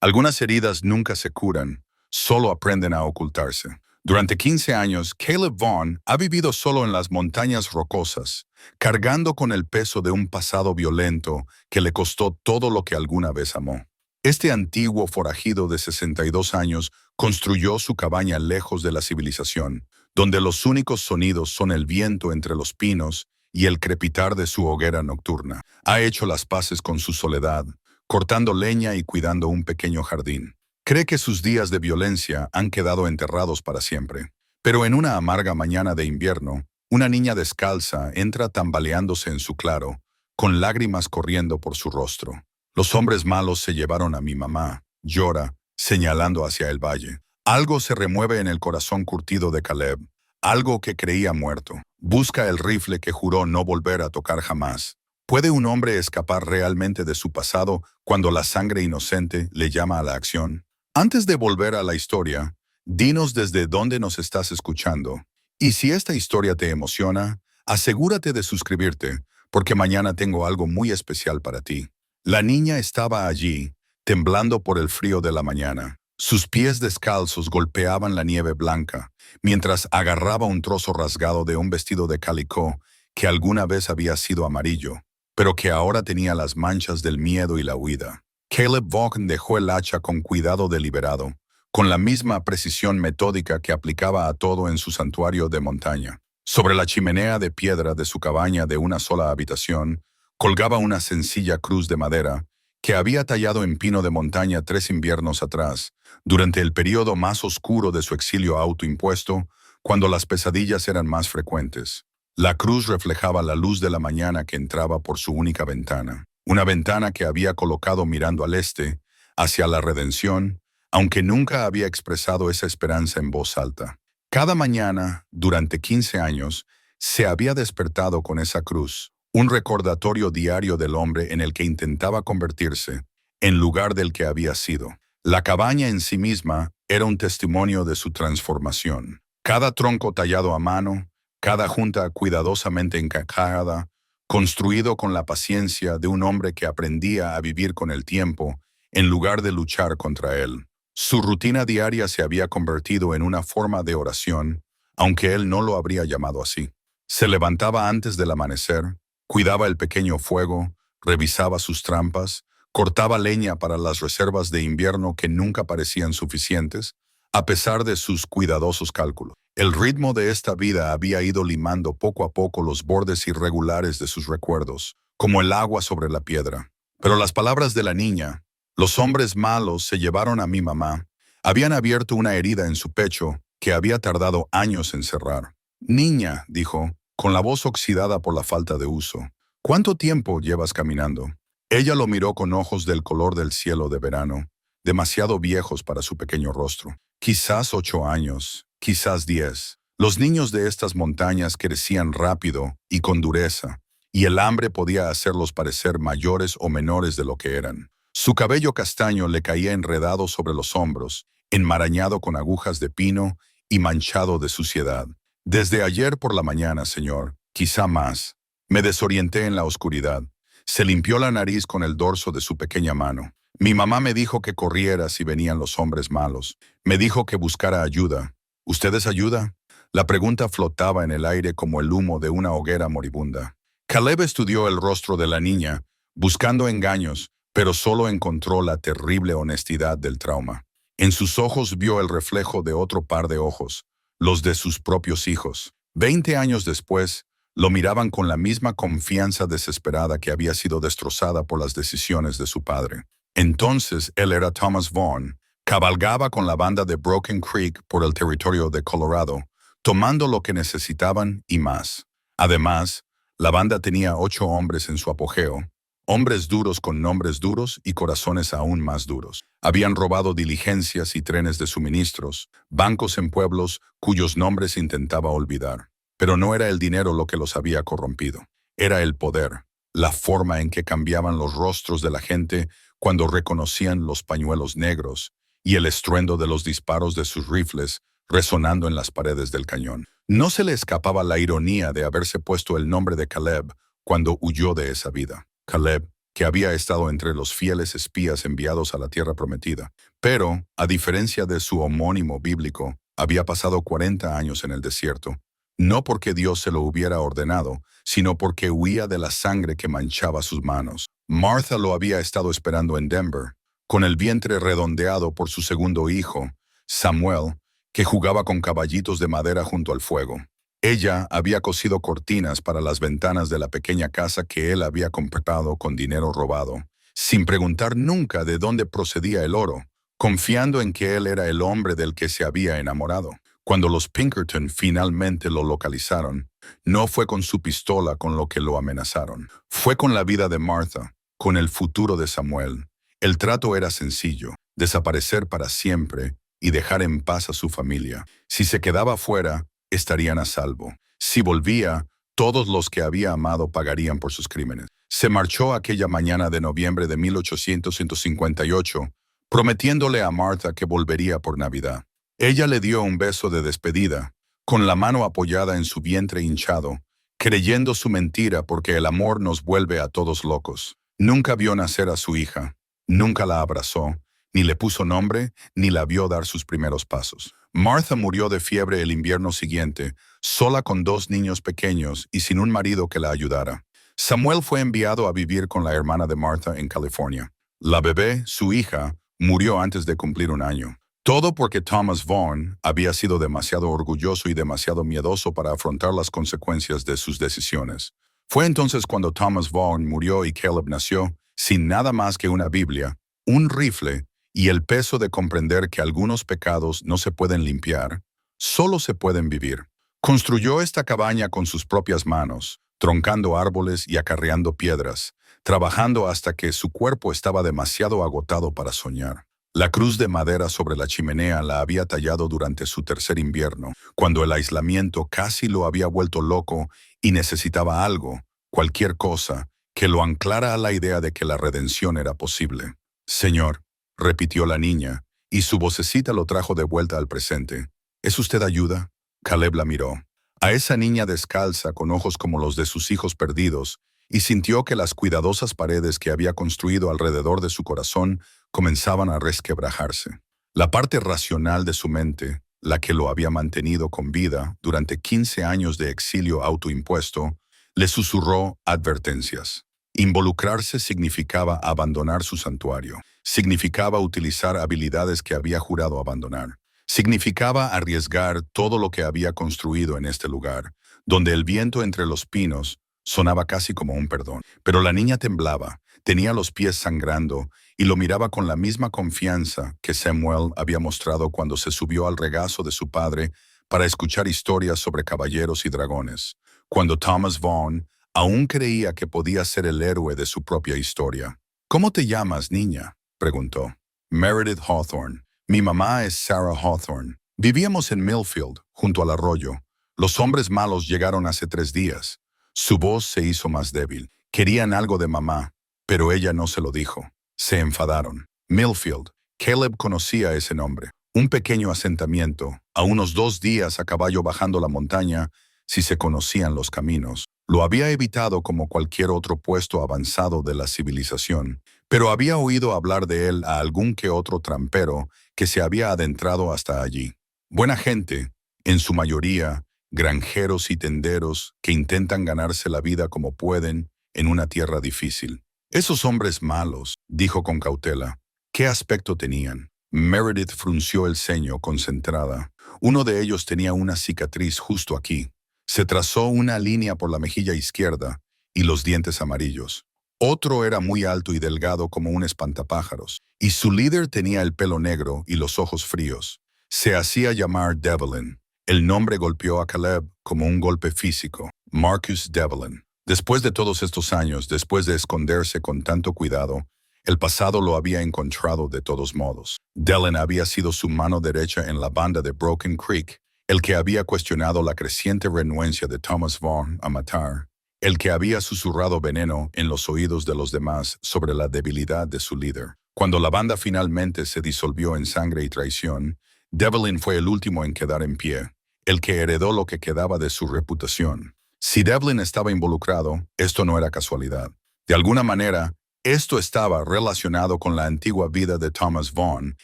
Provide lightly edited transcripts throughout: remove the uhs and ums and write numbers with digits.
Algunas heridas nunca se curan, solo aprenden a ocultarse. Durante 15 años, Caleb Vaughn ha vivido solo en las montañas rocosas, cargando con el peso de un pasado violento que le costó todo lo que alguna vez amó. Este antiguo forajido de 62 años construyó su cabaña lejos de la civilización, donde los únicos sonidos son el viento entre los pinos y el crepitar de su hoguera nocturna. Ha hecho las paces con su soledad, cortando leña y cuidando un pequeño jardín. Cree que sus días de violencia han quedado enterrados para siempre. Pero en una amarga mañana de invierno, una niña descalza entra tambaleándose en su claro, con lágrimas corriendo por su rostro. Los hombres malos se llevaron a mi mamá, llora, señalando hacia el valle. Algo se remueve en el corazón curtido de Caleb, algo que creía muerto. Busca el rifle que juró no volver a tocar jamás. ¿Puede un hombre escapar realmente de su pasado cuando la sangre inocente le llama a la acción? Antes de volver a la historia, dinos desde dónde nos estás escuchando. Y si esta historia te emociona, asegúrate de suscribirte, porque mañana tengo algo muy especial para ti. La niña estaba allí, temblando por el frío de la mañana. Sus pies descalzos golpeaban la nieve blanca, mientras agarraba un trozo rasgado de un vestido de calicó que alguna vez había sido amarillo, pero que ahora tenía las manchas del miedo y la huida. Caleb Vaughn dejó el hacha con cuidado deliberado, con la misma precisión metódica que aplicaba a todo en su santuario de montaña. Sobre la chimenea de piedra de su cabaña de una sola habitación, colgaba una sencilla cruz de madera que había tallado en pino de montaña 3 inviernos atrás, durante el período más oscuro de su exilio autoimpuesto, cuando las pesadillas eran más frecuentes. La cruz reflejaba la luz de la mañana que entraba por su única ventana, una ventana que había colocado mirando al este, hacia la redención, aunque nunca había expresado esa esperanza en voz alta. Cada mañana, durante 15 años, se había despertado con esa cruz, un recordatorio diario del hombre en el que intentaba convertirse, en lugar del que había sido. La cabaña en sí misma era un testimonio de su transformación. Cada tronco tallado a mano, cada junta cuidadosamente encajada, construido con la paciencia de un hombre que aprendía a vivir con el tiempo, en lugar de luchar contra él. Su rutina diaria se había convertido en una forma de oración, aunque él no lo habría llamado así. Se levantaba antes del amanecer, cuidaba el pequeño fuego, revisaba sus trampas, cortaba leña para las reservas de invierno que nunca parecían suficientes, a pesar de sus cuidadosos cálculos. El ritmo de esta vida había ido limando poco a poco los bordes irregulares de sus recuerdos, como el agua sobre la piedra. Pero las palabras de la niña, los hombres malos se llevaron a mi mamá, habían abierto una herida en su pecho que había tardado años en cerrar. Niña, dijo, con la voz oxidada por la falta de uso, ¿cuánto tiempo llevas caminando? Ella lo miró con ojos del color del cielo de verano, demasiado viejos para su pequeño rostro. Quizás 8 años, quizás 10. Los niños de estas montañas crecían rápido y con dureza, y el hambre podía hacerlos parecer mayores o menores de lo que eran. Su cabello castaño le caía enredado sobre los hombros, enmarañado con agujas de pino y manchado de suciedad. Desde ayer por la mañana, señor, quizá más. Me desorienté en la oscuridad. Se limpió la nariz con el dorso de su pequeña mano. Mi mamá me dijo que corriera si venían los hombres malos. Me dijo que buscara ayuda. ¿Ustedes ayuda? La pregunta flotaba en el aire como el humo de una hoguera moribunda. Caleb estudió el rostro de la niña, buscando engaños, pero solo encontró la terrible honestidad del trauma. En sus ojos vio el reflejo de otro par de ojos, los de sus propios hijos. 20 años después, lo miraban con la misma confianza desesperada que había sido destrozada por las decisiones de su padre. Entonces él era Thomas Vaughn, cabalgaba con la banda de Broken Creek por el territorio de Colorado, tomando lo que necesitaban y más. Además, la banda tenía 8 hombres en su apogeo, hombres duros con nombres duros y corazones aún más duros. Habían robado diligencias y trenes de suministros, bancos en pueblos cuyos nombres intentaba olvidar. Pero no era el dinero lo que los había corrompido. Era el poder, la forma en que cambiaban los rostros de la gente cuando reconocían los pañuelos negros y el estruendo de los disparos de sus rifles resonando en las paredes del cañón. No se le escapaba la ironía de haberse puesto el nombre de Caleb cuando huyó de esa vida. Caleb, que había estado entre los fieles espías enviados a la tierra prometida. Pero, a diferencia de su homónimo bíblico, había pasado 40 años en el desierto, no porque Dios se lo hubiera ordenado, sino porque huía de la sangre que manchaba sus manos. Martha lo había estado esperando en Denver, con el vientre redondeado por su segundo hijo, Samuel, que jugaba con caballitos de madera junto al fuego. Ella había cosido cortinas para las ventanas de la pequeña casa que él había comprado con dinero robado, sin preguntar nunca de dónde procedía el oro, confiando en que él era el hombre del que se había enamorado. Cuando los Pinkerton finalmente lo localizaron, no fue con su pistola con lo que lo amenazaron. Fue con la vida de Martha, con el futuro de Samuel. El trato era sencillo: desaparecer para siempre y dejar en paz a su familia. Si se quedaba fuera, estarían a salvo. Si volvía, todos los que había amado pagarían por sus crímenes. Se marchó aquella mañana de noviembre de 1858, prometiéndole a Martha que volvería por Navidad. Ella le dio un beso de despedida, con la mano apoyada en su vientre hinchado, creyendo su mentira porque el amor nos vuelve a todos locos. Nunca vio nacer a su hija, nunca la abrazó, ni le puso nombre, ni la vio dar sus primeros pasos. Martha murió de fiebre el invierno siguiente, sola con 2 niños pequeños y sin un marido que la ayudara. Samuel fue enviado a vivir con la hermana de Martha en California. La bebé, su hija, murió antes de cumplir 1 año. Todo porque Thomas Vaughn había sido demasiado orgulloso y demasiado miedoso para afrontar las consecuencias de sus decisiones. Fue entonces cuando Thomas Vaughn murió y Caleb nació, sin nada más que una Biblia, un rifle y el peso de comprender que algunos pecados no se pueden limpiar, solo se pueden vivir. Construyó esta cabaña con sus propias manos, troncando árboles y acarreando piedras, trabajando hasta que su cuerpo estaba demasiado agotado para soñar. La cruz de madera sobre la chimenea la había tallado durante su 3er invierno, cuando el aislamiento casi lo había vuelto loco y necesitaba algo, cualquier cosa, que lo anclara a la idea de que la redención era posible. «Señor», repitió la niña, y su vocecita lo trajo de vuelta al presente. «¿Es usted ayuda?» Caleb la miró. A esa niña descalza, con ojos como los de sus hijos perdidos, y sintió que las cuidadosas paredes que había construido alrededor de su corazón comenzaban a resquebrajarse. La parte racional de su mente, la que lo había mantenido con vida durante 15 años de exilio autoimpuesto, le susurró advertencias. Involucrarse significaba abandonar su santuario. Significaba utilizar habilidades que había jurado abandonar. Significaba arriesgar todo lo que había construido en este lugar, donde el viento entre los pinos sonaba casi como un perdón. Pero la niña temblaba, tenía los pies sangrando y lo miraba con la misma confianza que Samuel había mostrado cuando se subió al regazo de su padre para escuchar historias sobre caballeros y dragones, cuando Thomas Vaughn aún creía que podía ser el héroe de su propia historia. «¿Cómo te llamas, niña?», preguntó. «Meredith Hawthorne. Mi mamá es Sarah Hawthorne. Vivíamos en Millfield, junto al arroyo. Los hombres malos llegaron hace 3 días. Su voz se hizo más débil. Querían algo de mamá, pero ella no se lo dijo. Se enfadaron. Millfield. Caleb conocía ese nombre. Un pequeño asentamiento, a unos 2 días a caballo bajando la montaña, si se conocían los caminos. Lo había evitado como cualquier otro puesto avanzado de la civilización, pero había oído hablar de él a algún que otro trampero que se había adentrado hasta allí. Buena gente, en su mayoría, granjeros y tenderos que intentan ganarse la vida como pueden en una tierra difícil. «Esos hombres malos», dijo con cautela. «¿Qué aspecto tenían?» Meredith frunció el ceño, concentrada. Uno de ellos tenía una cicatriz justo aquí. Se trazó una línea por la mejilla izquierda y los dientes amarillos. Otro era muy alto y delgado como un espantapájaros, y su líder tenía el pelo negro y los ojos fríos. Se hacía llamar Devlin. El nombre golpeó a Caleb como un golpe físico. Marcus Devlin. Después de todos estos años, después de esconderse con tanto cuidado, el pasado lo había encontrado de todos modos. Devlin había sido su mano derecha en la banda de Broken Creek, el que había cuestionado la creciente renuencia de Thomas Vaughn a matar, el que había susurrado veneno en los oídos de los demás sobre la debilidad de su líder. Cuando la banda finalmente se disolvió en sangre y traición, Devlin fue el último en quedar en pie, el que heredó lo que quedaba de su reputación. Si Devlin estaba involucrado, esto no era casualidad. De alguna manera, Esto estaba relacionado con la antigua vida de Thomas Vaughn,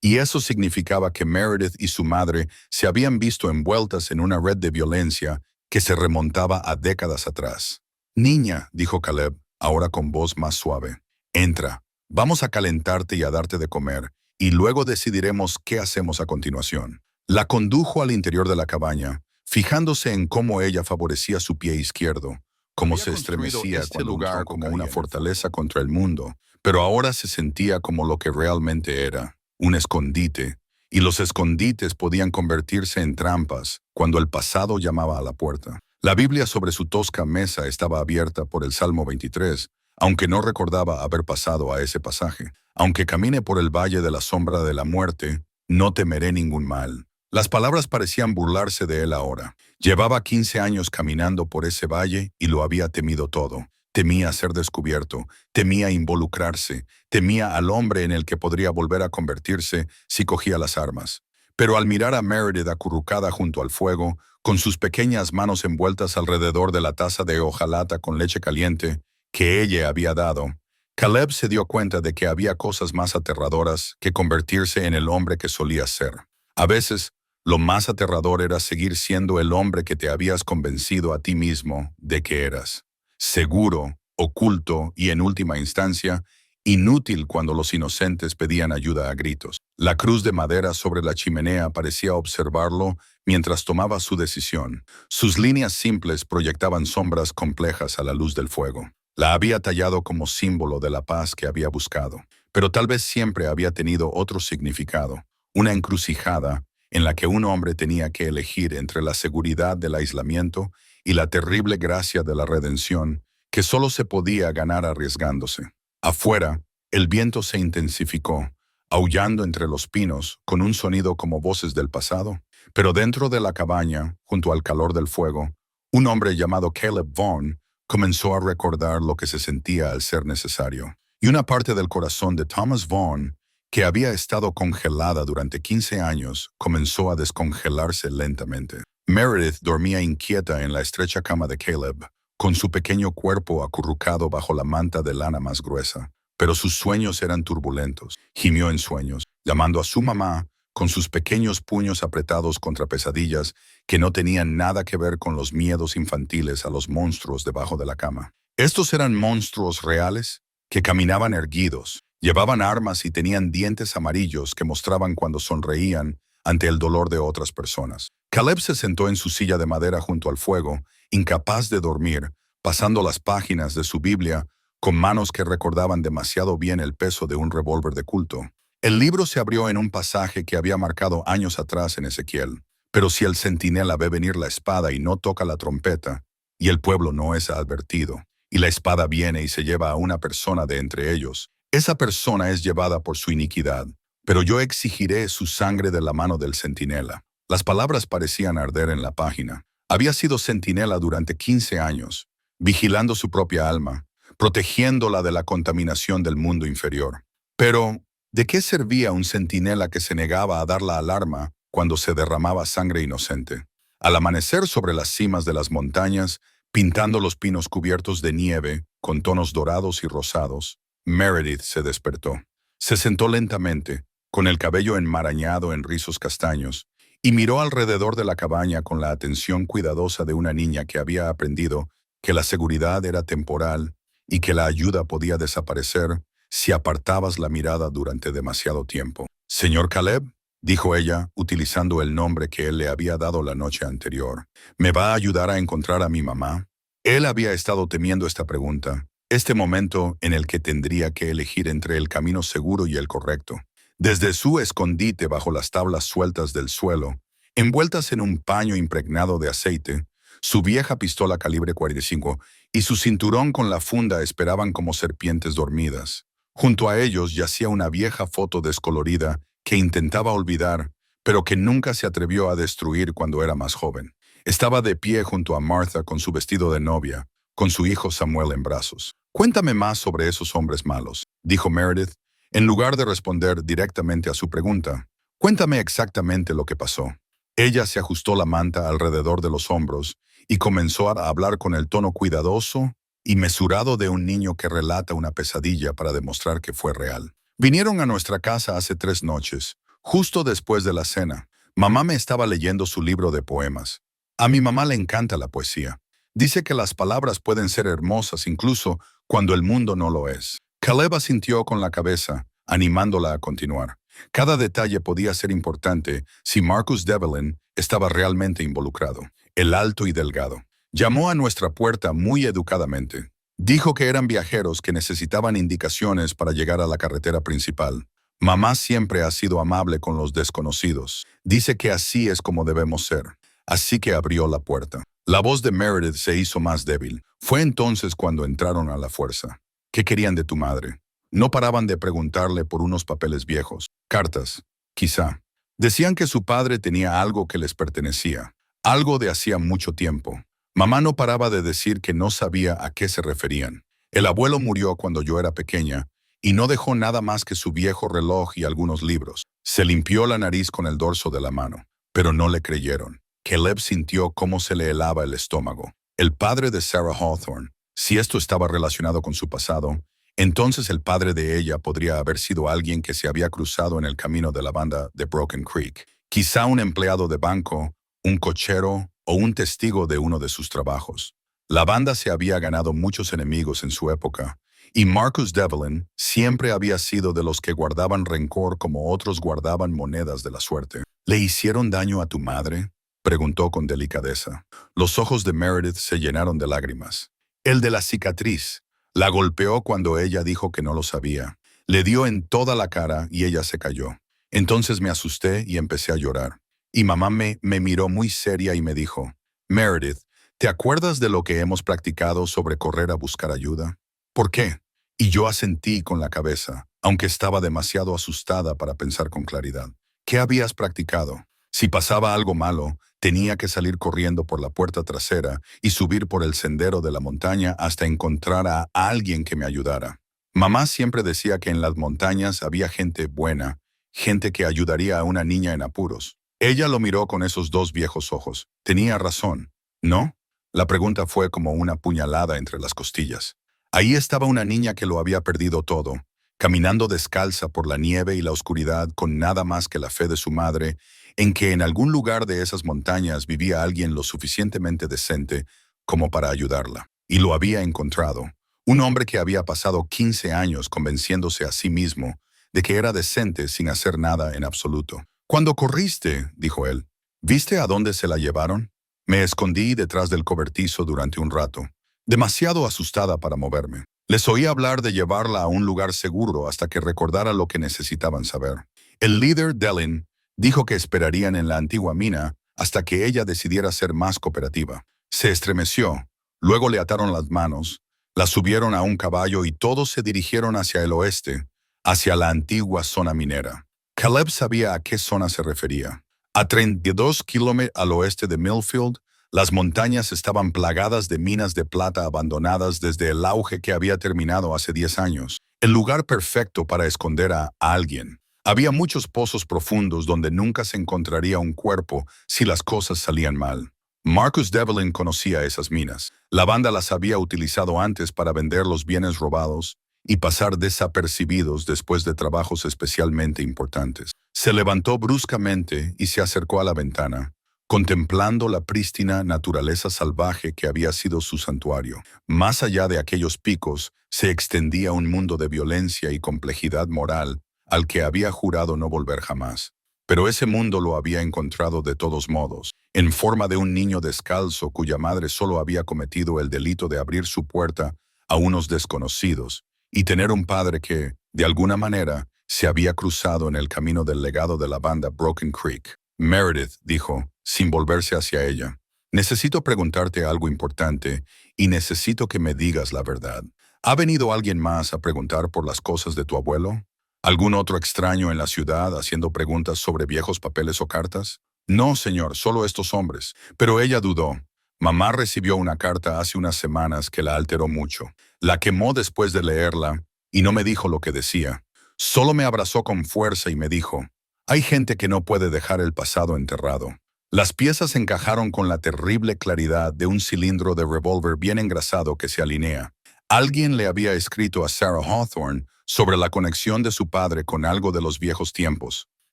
y eso significaba que Meredith y su madre se habían visto envueltas en una red de violencia que se remontaba a décadas atrás. Niña, dijo Caleb, ahora con voz más suave, entra, vamos a calentarte y a darte de comer, y luego decidiremos qué hacemos a continuación. La condujo al interior de la cabaña, fijándose en cómo ella favorecía su pie izquierdo, cómo se estremecía cuando lugar como una fortaleza contra el mundo, pero ahora se sentía como lo que realmente era, un escondite, y los escondites podían convertirse en trampas cuando el pasado llamaba a la puerta. La Biblia sobre su tosca mesa estaba abierta por el Salmo 23, aunque no recordaba haber pasado a ese pasaje. Aunque camine por el valle de la sombra de la muerte, no temeré ningún mal. Las palabras parecían burlarse de él ahora. Llevaba 15 años caminando por ese valle y lo había temido todo. Temía ser descubierto, temía involucrarse, temía al hombre en el que podría volver a convertirse si cogía las armas. Pero al mirar a Meredith acurrucada junto al fuego, con sus pequeñas manos envueltas alrededor de la taza de hojalata con leche caliente que ella había dado, Caleb se dio cuenta de que había cosas más aterradoras que convertirse en el hombre que solía ser. A veces, lo más aterrador era seguir siendo el hombre que te habías convencido a ti mismo de que eras. Seguro, oculto y, en última instancia, inútil cuando los inocentes pedían ayuda a gritos. La cruz de madera sobre la chimenea parecía observarlo mientras tomaba su decisión. Sus líneas simples proyectaban sombras complejas a la luz del fuego. La había tallado como símbolo de la paz que había buscado, pero tal vez siempre había tenido otro significado, una encrucijada en la que un hombre tenía que elegir entre la seguridad del aislamiento y la terrible gracia de la redención que solo se podía ganar arriesgándose. Afuera, el viento se intensificó, aullando entre los pinos con un sonido como voces del pasado, pero dentro de la cabaña, junto al calor del fuego, un hombre llamado Caleb Vaughn comenzó a recordar lo que se sentía al ser necesario. Y una parte del corazón de Thomas Vaughn, que había estado congelada durante 15 años, comenzó a descongelarse lentamente. Meredith dormía inquieta en la estrecha cama de Caleb, con su pequeño cuerpo acurrucado bajo la manta de lana más gruesa. Pero sus sueños eran turbulentos. Gimió en sueños, llamando a su mamá, con sus pequeños puños apretados contra pesadillas que no tenían nada que ver con los miedos infantiles a los monstruos debajo de la cama. Estos eran monstruos reales que caminaban erguidos, llevaban armas y tenían dientes amarillos que mostraban cuando sonreían ante el dolor de otras personas. Caleb se sentó en su silla de madera junto al fuego, incapaz de dormir, pasando las páginas de su Biblia con manos que recordaban demasiado bien el peso de un revólver de culto. El libro se abrió en un pasaje que había marcado años atrás en Ezequiel. Pero si el centinela ve venir la espada y no toca la trompeta, y el pueblo no es advertido, y la espada viene y se lleva a una persona de entre ellos, esa persona es llevada por su iniquidad, pero yo exigiré su sangre de la mano del centinela. Las palabras parecían arder en la página. Había sido centinela durante 15 años, vigilando su propia alma, protegiéndola de la contaminación del mundo inferior. Pero, ¿de qué servía un centinela que se negaba a dar la alarma cuando se derramaba sangre inocente? Al amanecer sobre las cimas de las montañas, pintando los pinos cubiertos de nieve con tonos dorados y rosados, Meredith se despertó. Se sentó lentamente, con el cabello enmarañado en rizos castaños, y miró alrededor de la cabaña con la atención cuidadosa de una niña que había aprendido que la seguridad era temporal y que la ayuda podía desaparecer si apartabas la mirada durante demasiado tiempo. «Señor Caleb», dijo ella, utilizando el nombre que él le había dado la noche anterior, «¿me va a ayudar a encontrar a mi mamá?» Él había estado temiendo esta pregunta, este momento en el que tendría que elegir entre el camino seguro y el correcto. Desde su escondite bajo las tablas sueltas del suelo, envueltas en un paño impregnado de aceite, su vieja pistola calibre 45 y su cinturón con la funda esperaban como serpientes dormidas. Junto a ellos yacía una vieja foto descolorida que intentaba olvidar, pero que nunca se atrevió a destruir cuando era más joven. Estaba de pie junto a Martha con su vestido de novia, con su hijo Samuel en brazos. «Cuéntame más sobre esos hombres malos», dijo Meredith, en lugar de responder directamente a su pregunta. «Cuéntame exactamente lo que pasó». Ella se ajustó la manta alrededor de los hombros y comenzó a hablar con el tono cuidadoso y mesurado de un niño que relata una pesadilla para demostrar que fue real. Vinieron a nuestra casa hace 3 noches, justo después de la cena. Mamá me estaba leyendo su libro de poemas. A mi mamá le encanta la poesía. Dice que las palabras pueden ser hermosas incluso cuando el mundo no lo es. Caleb asintió con la cabeza, animándola a continuar. Cada detalle podía ser importante si Marcus Devlin estaba realmente involucrado. El alto y delgado. Llamó a nuestra puerta muy educadamente. Dijo que eran viajeros que necesitaban indicaciones para llegar a la carretera principal. Mamá siempre ha sido amable con los desconocidos. Dice que así es como debemos ser. Así que abrió la puerta. La voz de Meredith se hizo más débil. Fue entonces cuando entraron a la fuerza. ¿Qué querían de tu madre? No paraban de preguntarle por unos papeles viejos. Cartas, quizá. Decían que su padre tenía algo que les pertenecía. Algo de hacía mucho tiempo. Mamá no paraba de decir que no sabía a qué se referían. El abuelo murió cuando yo era pequeña y no dejó nada más que su viejo reloj y algunos libros. Se limpió la nariz con el dorso de la mano, pero no le creyeron. Caleb sintió cómo se le helaba el estómago. El padre de Sarah Hawthorne, si esto estaba relacionado con su pasado, entonces el padre de ella podría haber sido alguien que se había cruzado en el camino de la banda de Broken Creek. Quizá un empleado de banco, un cochero o un testigo de uno de sus trabajos. La banda se había ganado muchos enemigos en su época, y Marcus Devlin siempre había sido de los que guardaban rencor como otros guardaban monedas de la suerte. ¿Le hicieron daño a tu madre?, preguntó con delicadeza. Los ojos de Meredith se llenaron de lágrimas. El de la cicatriz. La golpeó cuando ella dijo que no lo sabía. Le dio en toda la cara y ella se cayó. Entonces me asusté y empecé a llorar. Y mamá me miró muy seria y me dijo, Meredith, ¿te acuerdas de lo que hemos practicado sobre correr a buscar ayuda? ¿Por qué? Y yo asentí con la cabeza, aunque estaba demasiado asustada para pensar con claridad. ¿Qué habías practicado? Si pasaba algo malo, tenía que salir corriendo por la puerta trasera y subir por el sendero de la montaña hasta encontrar a alguien que me ayudara. Mamá siempre decía que en las montañas había gente buena, gente que ayudaría a una niña en apuros. Ella lo miró con esos dos viejos ojos. Tenía razón, ¿no? La pregunta fue como una puñalada entre las costillas. Ahí estaba una niña que lo había perdido todo, caminando descalza por la nieve y la oscuridad con nada más que la fe de su madre en que en algún lugar de esas montañas vivía alguien lo suficientemente decente como para ayudarla. Y lo había encontrado. Un hombre que había pasado 15 años convenciéndose a sí mismo de que era decente sin hacer nada en absoluto. Cuando corriste, dijo él, ¿viste a dónde se la llevaron? Me escondí detrás del cobertizo durante un rato, demasiado asustada para moverme. Les oí hablar de llevarla a un lugar seguro hasta que recordara lo que necesitaban saber. El líder, Delin, dijo que esperarían en la antigua mina hasta que ella decidiera ser más cooperativa. Se estremeció, luego le ataron las manos, la subieron a un caballo y todos se dirigieron hacia el oeste, hacia la antigua zona minera. Caleb sabía a qué zona se refería. A 32 kilómetros al oeste de Millfield, las montañas estaban plagadas de minas de plata abandonadas desde el auge que había terminado hace 10 años. El lugar perfecto para esconder a alguien. Había muchos pozos profundos donde nunca se encontraría un cuerpo si las cosas salían mal. Marcus Devlin conocía esas minas. La banda las había utilizado antes para vender los bienes robados y pasar desapercibidos después de trabajos especialmente importantes. Se levantó bruscamente y se acercó a la ventana, contemplando la prístina naturaleza salvaje que había sido su santuario. Más allá de aquellos picos se extendía un mundo de violencia y complejidad moral al que había jurado no volver jamás. Pero ese mundo lo había encontrado de todos modos, en forma de un niño descalzo cuya madre solo había cometido el delito de abrir su puerta a unos desconocidos y tener un padre que, de alguna manera, se había cruzado en el camino del legado de la banda Broken Creek. Meredith dijo, sin volverse hacia ella, necesito preguntarte algo importante y necesito que me digas la verdad. ¿Ha venido alguien más a preguntar por las cosas de tu abuelo? ¿Algún otro extraño en la ciudad haciendo preguntas sobre viejos papeles o cartas? No, señor, solo estos hombres. Pero ella dudó. Mamá recibió una carta hace unas semanas que la alteró mucho. La quemó después de leerla y no me dijo lo que decía. Solo me abrazó con fuerza y me dijo, hay gente que no puede dejar el pasado enterrado. Las piezas encajaron con la terrible claridad de un cilindro de revólver bien engrasado que se alinea. Alguien le había escrito a Sarah Hawthorne sobre la conexión de su padre con algo de los viejos tiempos,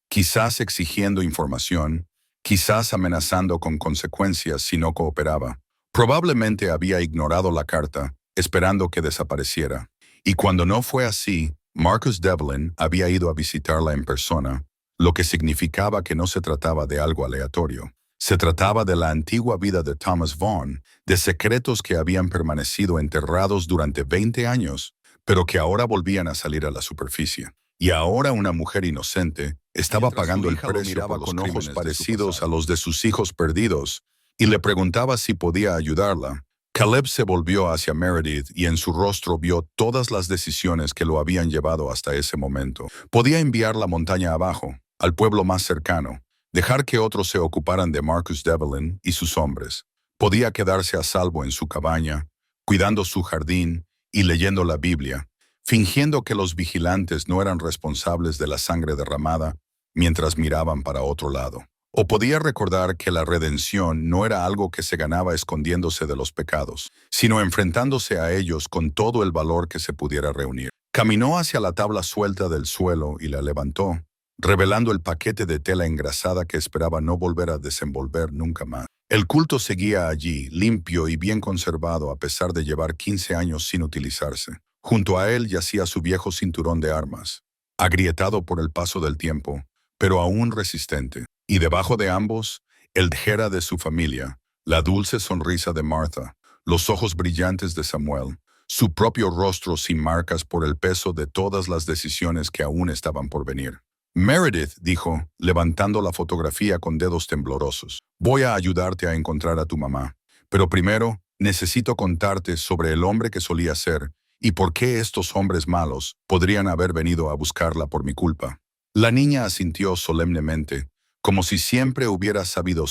quizás exigiendo información, quizás amenazando con consecuencias si no cooperaba. Probablemente había ignorado la carta, esperando que desapareciera. Y cuando no fue así, Marcus Devlin había ido a visitarla en persona, lo que significaba que no se trataba de algo aleatorio. Se trataba de la antigua vida de Thomas Vaughn, de secretos que habían permanecido enterrados durante 20 años, pero que ahora volvían a salir a la superficie. Y ahora una mujer inocente estaba pagando el precio por los ojos parecidos a los de sus hijos perdidos, y le preguntaba si podía ayudarla. Caleb se volvió hacia Meredith y en su rostro vio todas las decisiones que lo habían llevado hasta ese momento. Podía enviar la montaña abajo, al pueblo más cercano, dejar que otros se ocuparan de Marcus Devlin y sus hombres. Podía quedarse a salvo en su cabaña, cuidando su jardín y leyendo la Biblia, fingiendo que los vigilantes no eran responsables de la sangre derramada mientras miraban para otro lado. O podía recordar que la redención no era algo que se ganaba escondiéndose de los pecados, sino enfrentándose a ellos con todo el valor que se pudiera reunir. Caminó hacia la tabla suelta del suelo y la levantó, revelando el paquete de tela engrasada que esperaba no volver a desenvolver nunca más. El culto seguía allí, limpio y bien conservado a pesar de llevar 15 años sin utilizarse. Junto a él yacía su viejo cinturón de armas, agrietado por el paso del tiempo, pero aún resistente. Y debajo de ambos, el Jera de su familia, la dulce sonrisa de Martha, los ojos brillantes de Samuel, su propio rostro sin marcas por el peso de todas las decisiones que aún estaban por venir. Meredith dijo, levantando la fotografía con dedos temblorosos, voy a ayudarte a encontrar a tu mamá, pero primero necesito contarte sobre el hombre que solía ser y por qué estos hombres malos podrían haber venido a buscarla por mi culpa. La niña asintió solemnemente, como si siempre hubiera sabido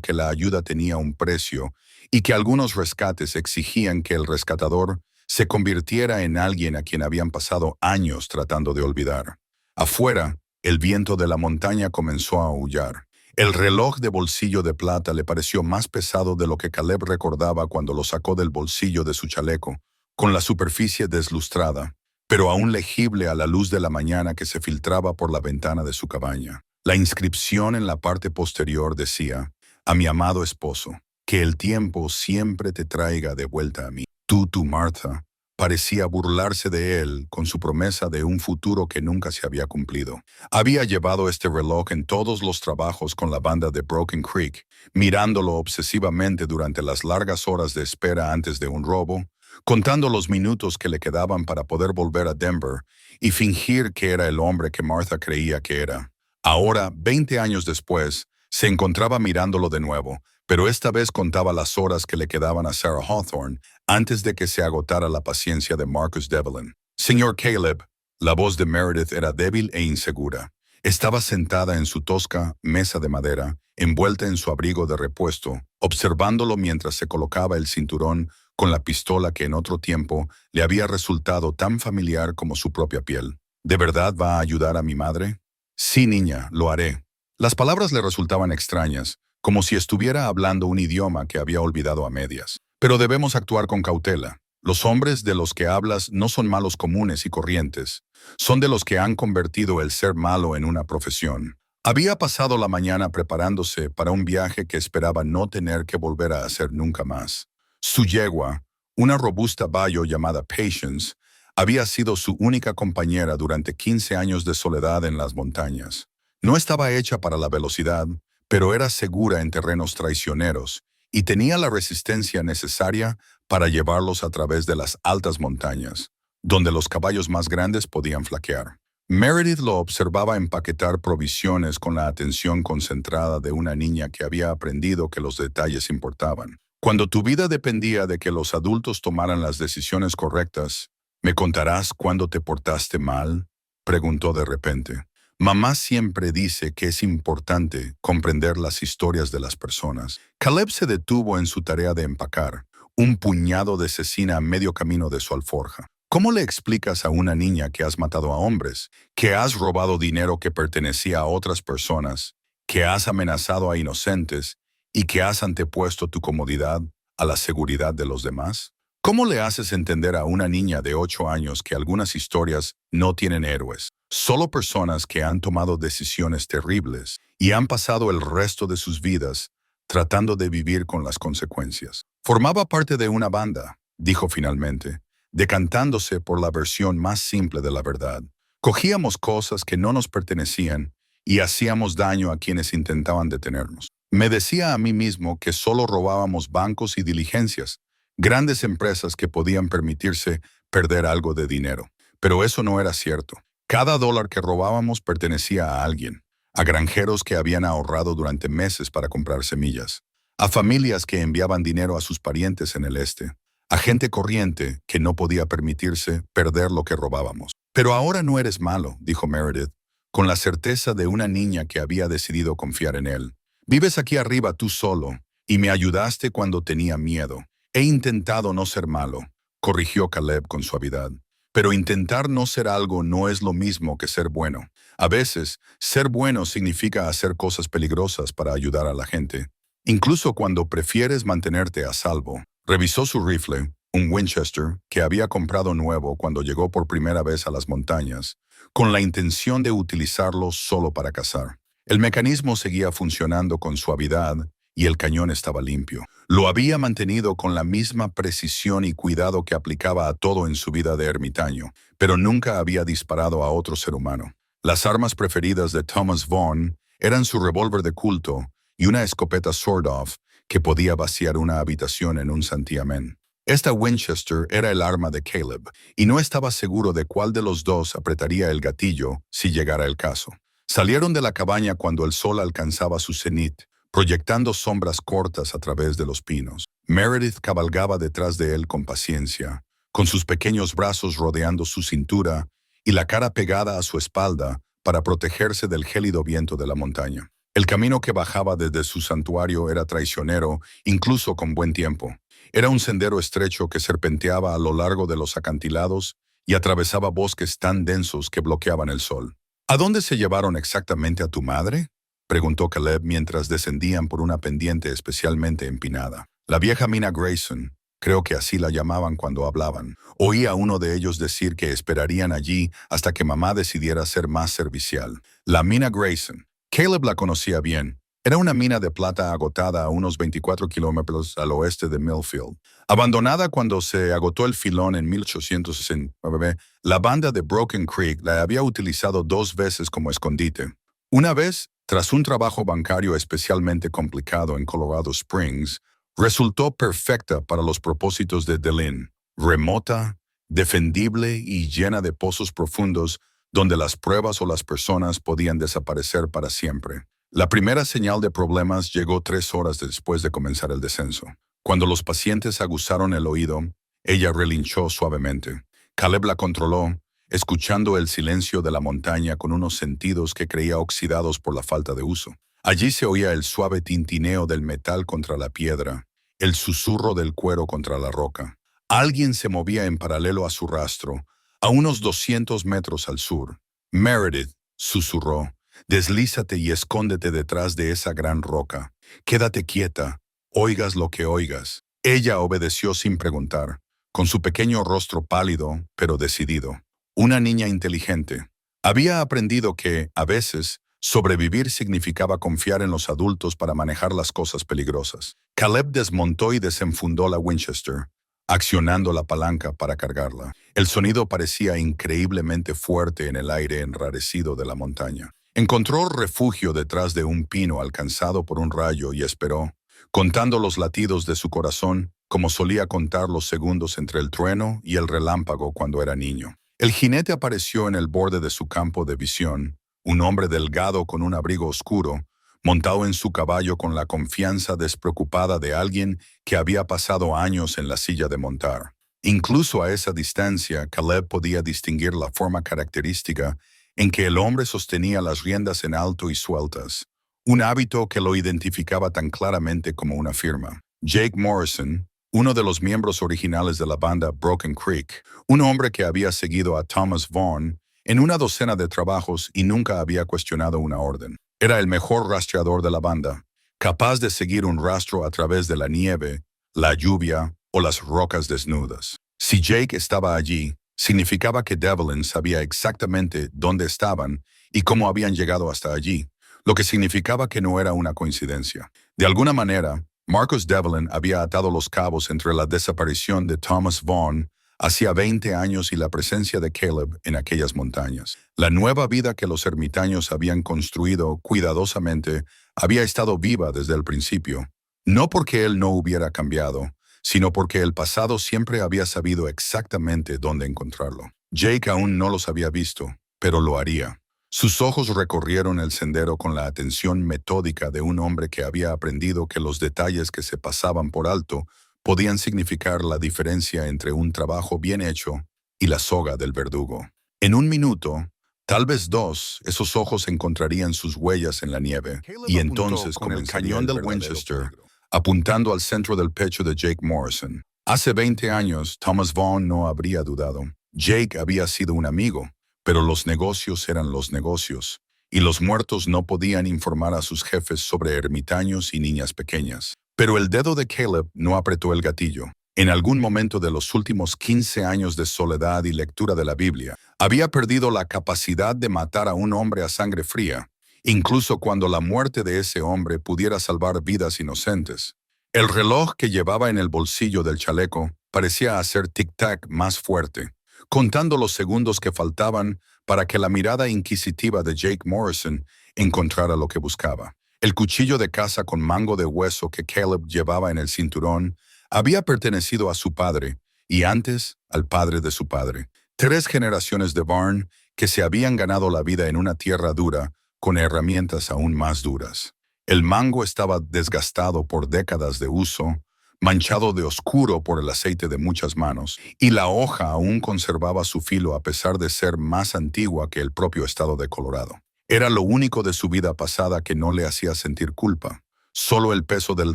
que la ayuda tenía un precio y que algunos rescates exigían que el rescatador se convirtiera en alguien a quien habían pasado años tratando de olvidar. Afuera, el viento de la montaña comenzó a aullar. El reloj de bolsillo de plata le pareció más pesado de lo que Caleb recordaba cuando lo sacó del bolsillo de su chaleco, con la superficie deslustrada, pero aún legible a la luz de la mañana que se filtraba por la ventana de su cabaña. La inscripción en la parte posterior decía, a mi amado esposo, que el tiempo siempre te traiga de vuelta a mí. Tu Martha, parecía burlarse de él con su promesa de un futuro que nunca se había cumplido. Había llevado este reloj en todos los trabajos con la banda de Broken Creek, mirándolo obsesivamente durante las largas horas de espera antes de un robo, contando los minutos que le quedaban para poder volver a Denver y fingir que era el hombre que Martha creía que era. Ahora, 20 años después, se encontraba mirándolo de nuevo, pero esta vez contaba las horas que le quedaban a Sarah Hawthorne antes de que se agotara la paciencia de Marcus Devlin. Señor Caleb, la voz de Meredith era débil e insegura. Estaba sentada en su tosca mesa de madera, envuelta en su abrigo de repuesto, observándolo mientras se colocaba el cinturón con la pistola que en otro tiempo le había resultado tan familiar como su propia piel. ¿De verdad va a ayudar a mi madre? Sí, niña, lo haré. Las palabras le resultaban extrañas, como si estuviera hablando un idioma que había olvidado a medias. Pero debemos actuar con cautela. Los hombres de los que hablas no son malos comunes y corrientes. Son de los que han convertido el ser malo en una profesión. Había pasado la mañana preparándose para un viaje que esperaba no tener que volver a hacer nunca más. Su yegua, una robusta bayo llamada Patience, había sido su única compañera durante 15 años de soledad en las montañas. No estaba hecha para la velocidad, pero era segura en terrenos traicioneros y tenía la resistencia necesaria para llevarlos a través de las altas montañas, donde los caballos más grandes podían flaquear. Meredith lo observaba empaquetar provisiones con la atención concentrada de una niña que había aprendido que los detalles importaban. Cuando tu vida dependía de que los adultos tomaran las decisiones correctas, ¿me contarás cuándo te portaste mal?, preguntó de repente. Mamá siempre dice que es importante comprender las historias de las personas. Caleb se detuvo en su tarea de empacar, un puñado de cecina a medio camino de su alforja. ¿Cómo le explicas a una niña que has matado a hombres, que has robado dinero que pertenecía a otras personas, que has amenazado a inocentes y que has antepuesto tu comodidad a la seguridad de los demás? ¿Cómo le haces entender a una niña de 8 años que algunas historias no tienen héroes? Solo personas que han tomado decisiones terribles y han pasado el resto de sus vidas tratando de vivir con las consecuencias. Formaba parte de una banda, dijo finalmente, decantándose por la versión más simple de la verdad. Cogíamos cosas que no nos pertenecían y hacíamos daño a quienes intentaban detenernos. Me decía a mí mismo que solo robábamos bancos y diligencias, grandes empresas que podían permitirse perder algo de dinero. Pero eso no era cierto. Cada dólar que robábamos pertenecía a alguien, a granjeros que habían ahorrado durante meses para comprar semillas, a familias que enviaban dinero a sus parientes en el este, a gente corriente que no podía permitirse perder lo que robábamos. Pero ahora no eres malo, dijo Meredith, con la certeza de una niña que había decidido confiar en él. Vives aquí arriba tú solo, y me ayudaste cuando tenía miedo. He intentado no ser malo, corrigió Caleb con suavidad. Pero intentar no ser algo no es lo mismo que ser bueno. A veces, ser bueno significa hacer cosas peligrosas para ayudar a la gente, incluso cuando prefieres mantenerte a salvo. Revisó su rifle, un Winchester, que había comprado nuevo cuando llegó por primera vez a las montañas, con la intención de utilizarlo solo para cazar. El mecanismo seguía funcionando con suavidad y el cañón estaba limpio. Lo había mantenido con la misma precisión y cuidado que aplicaba a todo en su vida de ermitaño, pero nunca había disparado a otro ser humano. Las armas preferidas de Thomas Vaughn eran su revólver de culto y una escopeta Sword-Off que podía vaciar una habitación en un santiamén. Esta Winchester era el arma de Caleb, y no estaba seguro de cuál de los dos apretaría el gatillo si llegara el caso. Salieron de la cabaña cuando el sol alcanzaba su cenit, proyectando sombras cortas a través de los pinos. Meredith cabalgaba detrás de él con paciencia, con sus pequeños brazos rodeando su cintura y la cara pegada a su espalda para protegerse del gélido viento de la montaña. El camino que bajaba desde su santuario era traicionero, incluso con buen tiempo. Era un sendero estrecho que serpenteaba a lo largo de los acantilados y atravesaba bosques tan densos que bloqueaban el sol. ¿A dónde se llevaron exactamente a tu madre?, preguntó Caleb mientras descendían por una pendiente especialmente empinada. La vieja Mina Grayson, creo que así la llamaban cuando hablaban. Oí a uno de ellos decir que esperarían allí hasta que mamá decidiera ser más servicial. La Mina Grayson. Caleb la conocía bien. Era una mina de plata agotada a unos 24 kilómetros al oeste de Millfield. Abandonada cuando se agotó el filón en 1869, la banda de Broken Creek la había utilizado 2 veces como escondite. Una vez, tras un trabajo bancario especialmente complicado en Colorado Springs, resultó perfecta para los propósitos de Deline, remota, defendible y llena de pozos profundos donde las pruebas o las personas podían desaparecer para siempre. La primera señal de problemas llegó 3 horas después de comenzar el descenso. Cuando los pacientes aguzaron el oído, ella relinchó suavemente. Caleb la controló, escuchando el silencio de la montaña con unos sentidos que creía oxidados por la falta de uso. Allí se oía el suave tintineo del metal contra la piedra, el susurro del cuero contra la roca. Alguien se movía en paralelo a su rastro, a unos 200 metros al sur. Meredith susurró: «Deslízate y escóndete detrás de esa gran roca. Quédate quieta, oigas lo que oigas». Ella obedeció sin preguntar, con su pequeño rostro pálido, pero decidido. Una niña inteligente. Había aprendido que, a veces, sobrevivir significaba confiar en los adultos para manejar las cosas peligrosas. Caleb desmontó y desenfundó la Winchester, accionando la palanca para cargarla. El sonido parecía increíblemente fuerte en el aire enrarecido de la montaña. Encontró refugio detrás de un pino alcanzado por un rayo y esperó, contando los latidos de su corazón como solía contar los segundos entre el trueno y el relámpago cuando era niño. El jinete apareció en el borde de su campo de visión, un hombre delgado con un abrigo oscuro, montado en su caballo con la confianza despreocupada de alguien que había pasado años en la silla de montar. Incluso a esa distancia, Caleb podía distinguir la forma característica en que el hombre sostenía las riendas en alto y sueltas, un hábito que lo identificaba tan claramente como una firma. Jake Morrison, uno de los miembros originales de la banda Broken Creek, un hombre que había seguido a Thomas Vaughn en una docena de trabajos y nunca había cuestionado una orden. Era el mejor rastreador de la banda, capaz de seguir un rastro a través de la nieve, la lluvia o las rocas desnudas. Si Jake estaba allí, significaba que Devlin sabía exactamente dónde estaban y cómo habían llegado hasta allí, lo que significaba que no era una coincidencia. De alguna manera, Marcus Devlin había atado los cabos entre la desaparición de Thomas Vaughn hacía 20 años y la presencia de Caleb en aquellas montañas. La nueva vida que los ermitaños habían construido cuidadosamente había estado viva desde el principio, no porque él no hubiera cambiado, sino porque el pasado siempre había sabido exactamente dónde encontrarlo. Jake aún no los había visto, pero lo haría. Sus ojos recorrieron el sendero con la atención metódica de un hombre que había aprendido que los detalles que se pasaban por alto podían significar la diferencia entre un trabajo bien hecho y la soga del verdugo. En un minuto, tal vez dos, esos ojos encontrarían sus huellas en la nieve, y entonces con el cañón del Winchester, apuntando al centro del pecho de Jake Morrison. Hace 20 años, Thomas Vaughn no habría dudado. Jake había sido un amigo, pero los negocios eran los negocios, y los muertos no podían informar a sus jefes sobre ermitaños y niñas pequeñas. Pero el dedo de Caleb no apretó el gatillo. En algún momento de los últimos 15 años de soledad y lectura de la Biblia, había perdido la capacidad de matar a un hombre a sangre fría, incluso cuando la muerte de ese hombre pudiera salvar vidas inocentes. El reloj que llevaba en el bolsillo del chaleco parecía hacer tic-tac más fuerte, contando los segundos que faltaban para que la mirada inquisitiva de Jake Morrison encontrara lo que buscaba. El cuchillo de caza con mango de hueso que Caleb llevaba en el cinturón había pertenecido a su padre, y antes al padre de su padre. 3 generaciones de Vaughn que se habían ganado la vida en una tierra dura con herramientas aún más duras. El mango estaba desgastado por décadas de uso, manchado de oscuro por el aceite de muchas manos, y la hoja aún conservaba su filo a pesar de ser más antigua que el propio estado de Colorado. Era lo único de su vida pasada que no le hacía sentir culpa, solo el peso del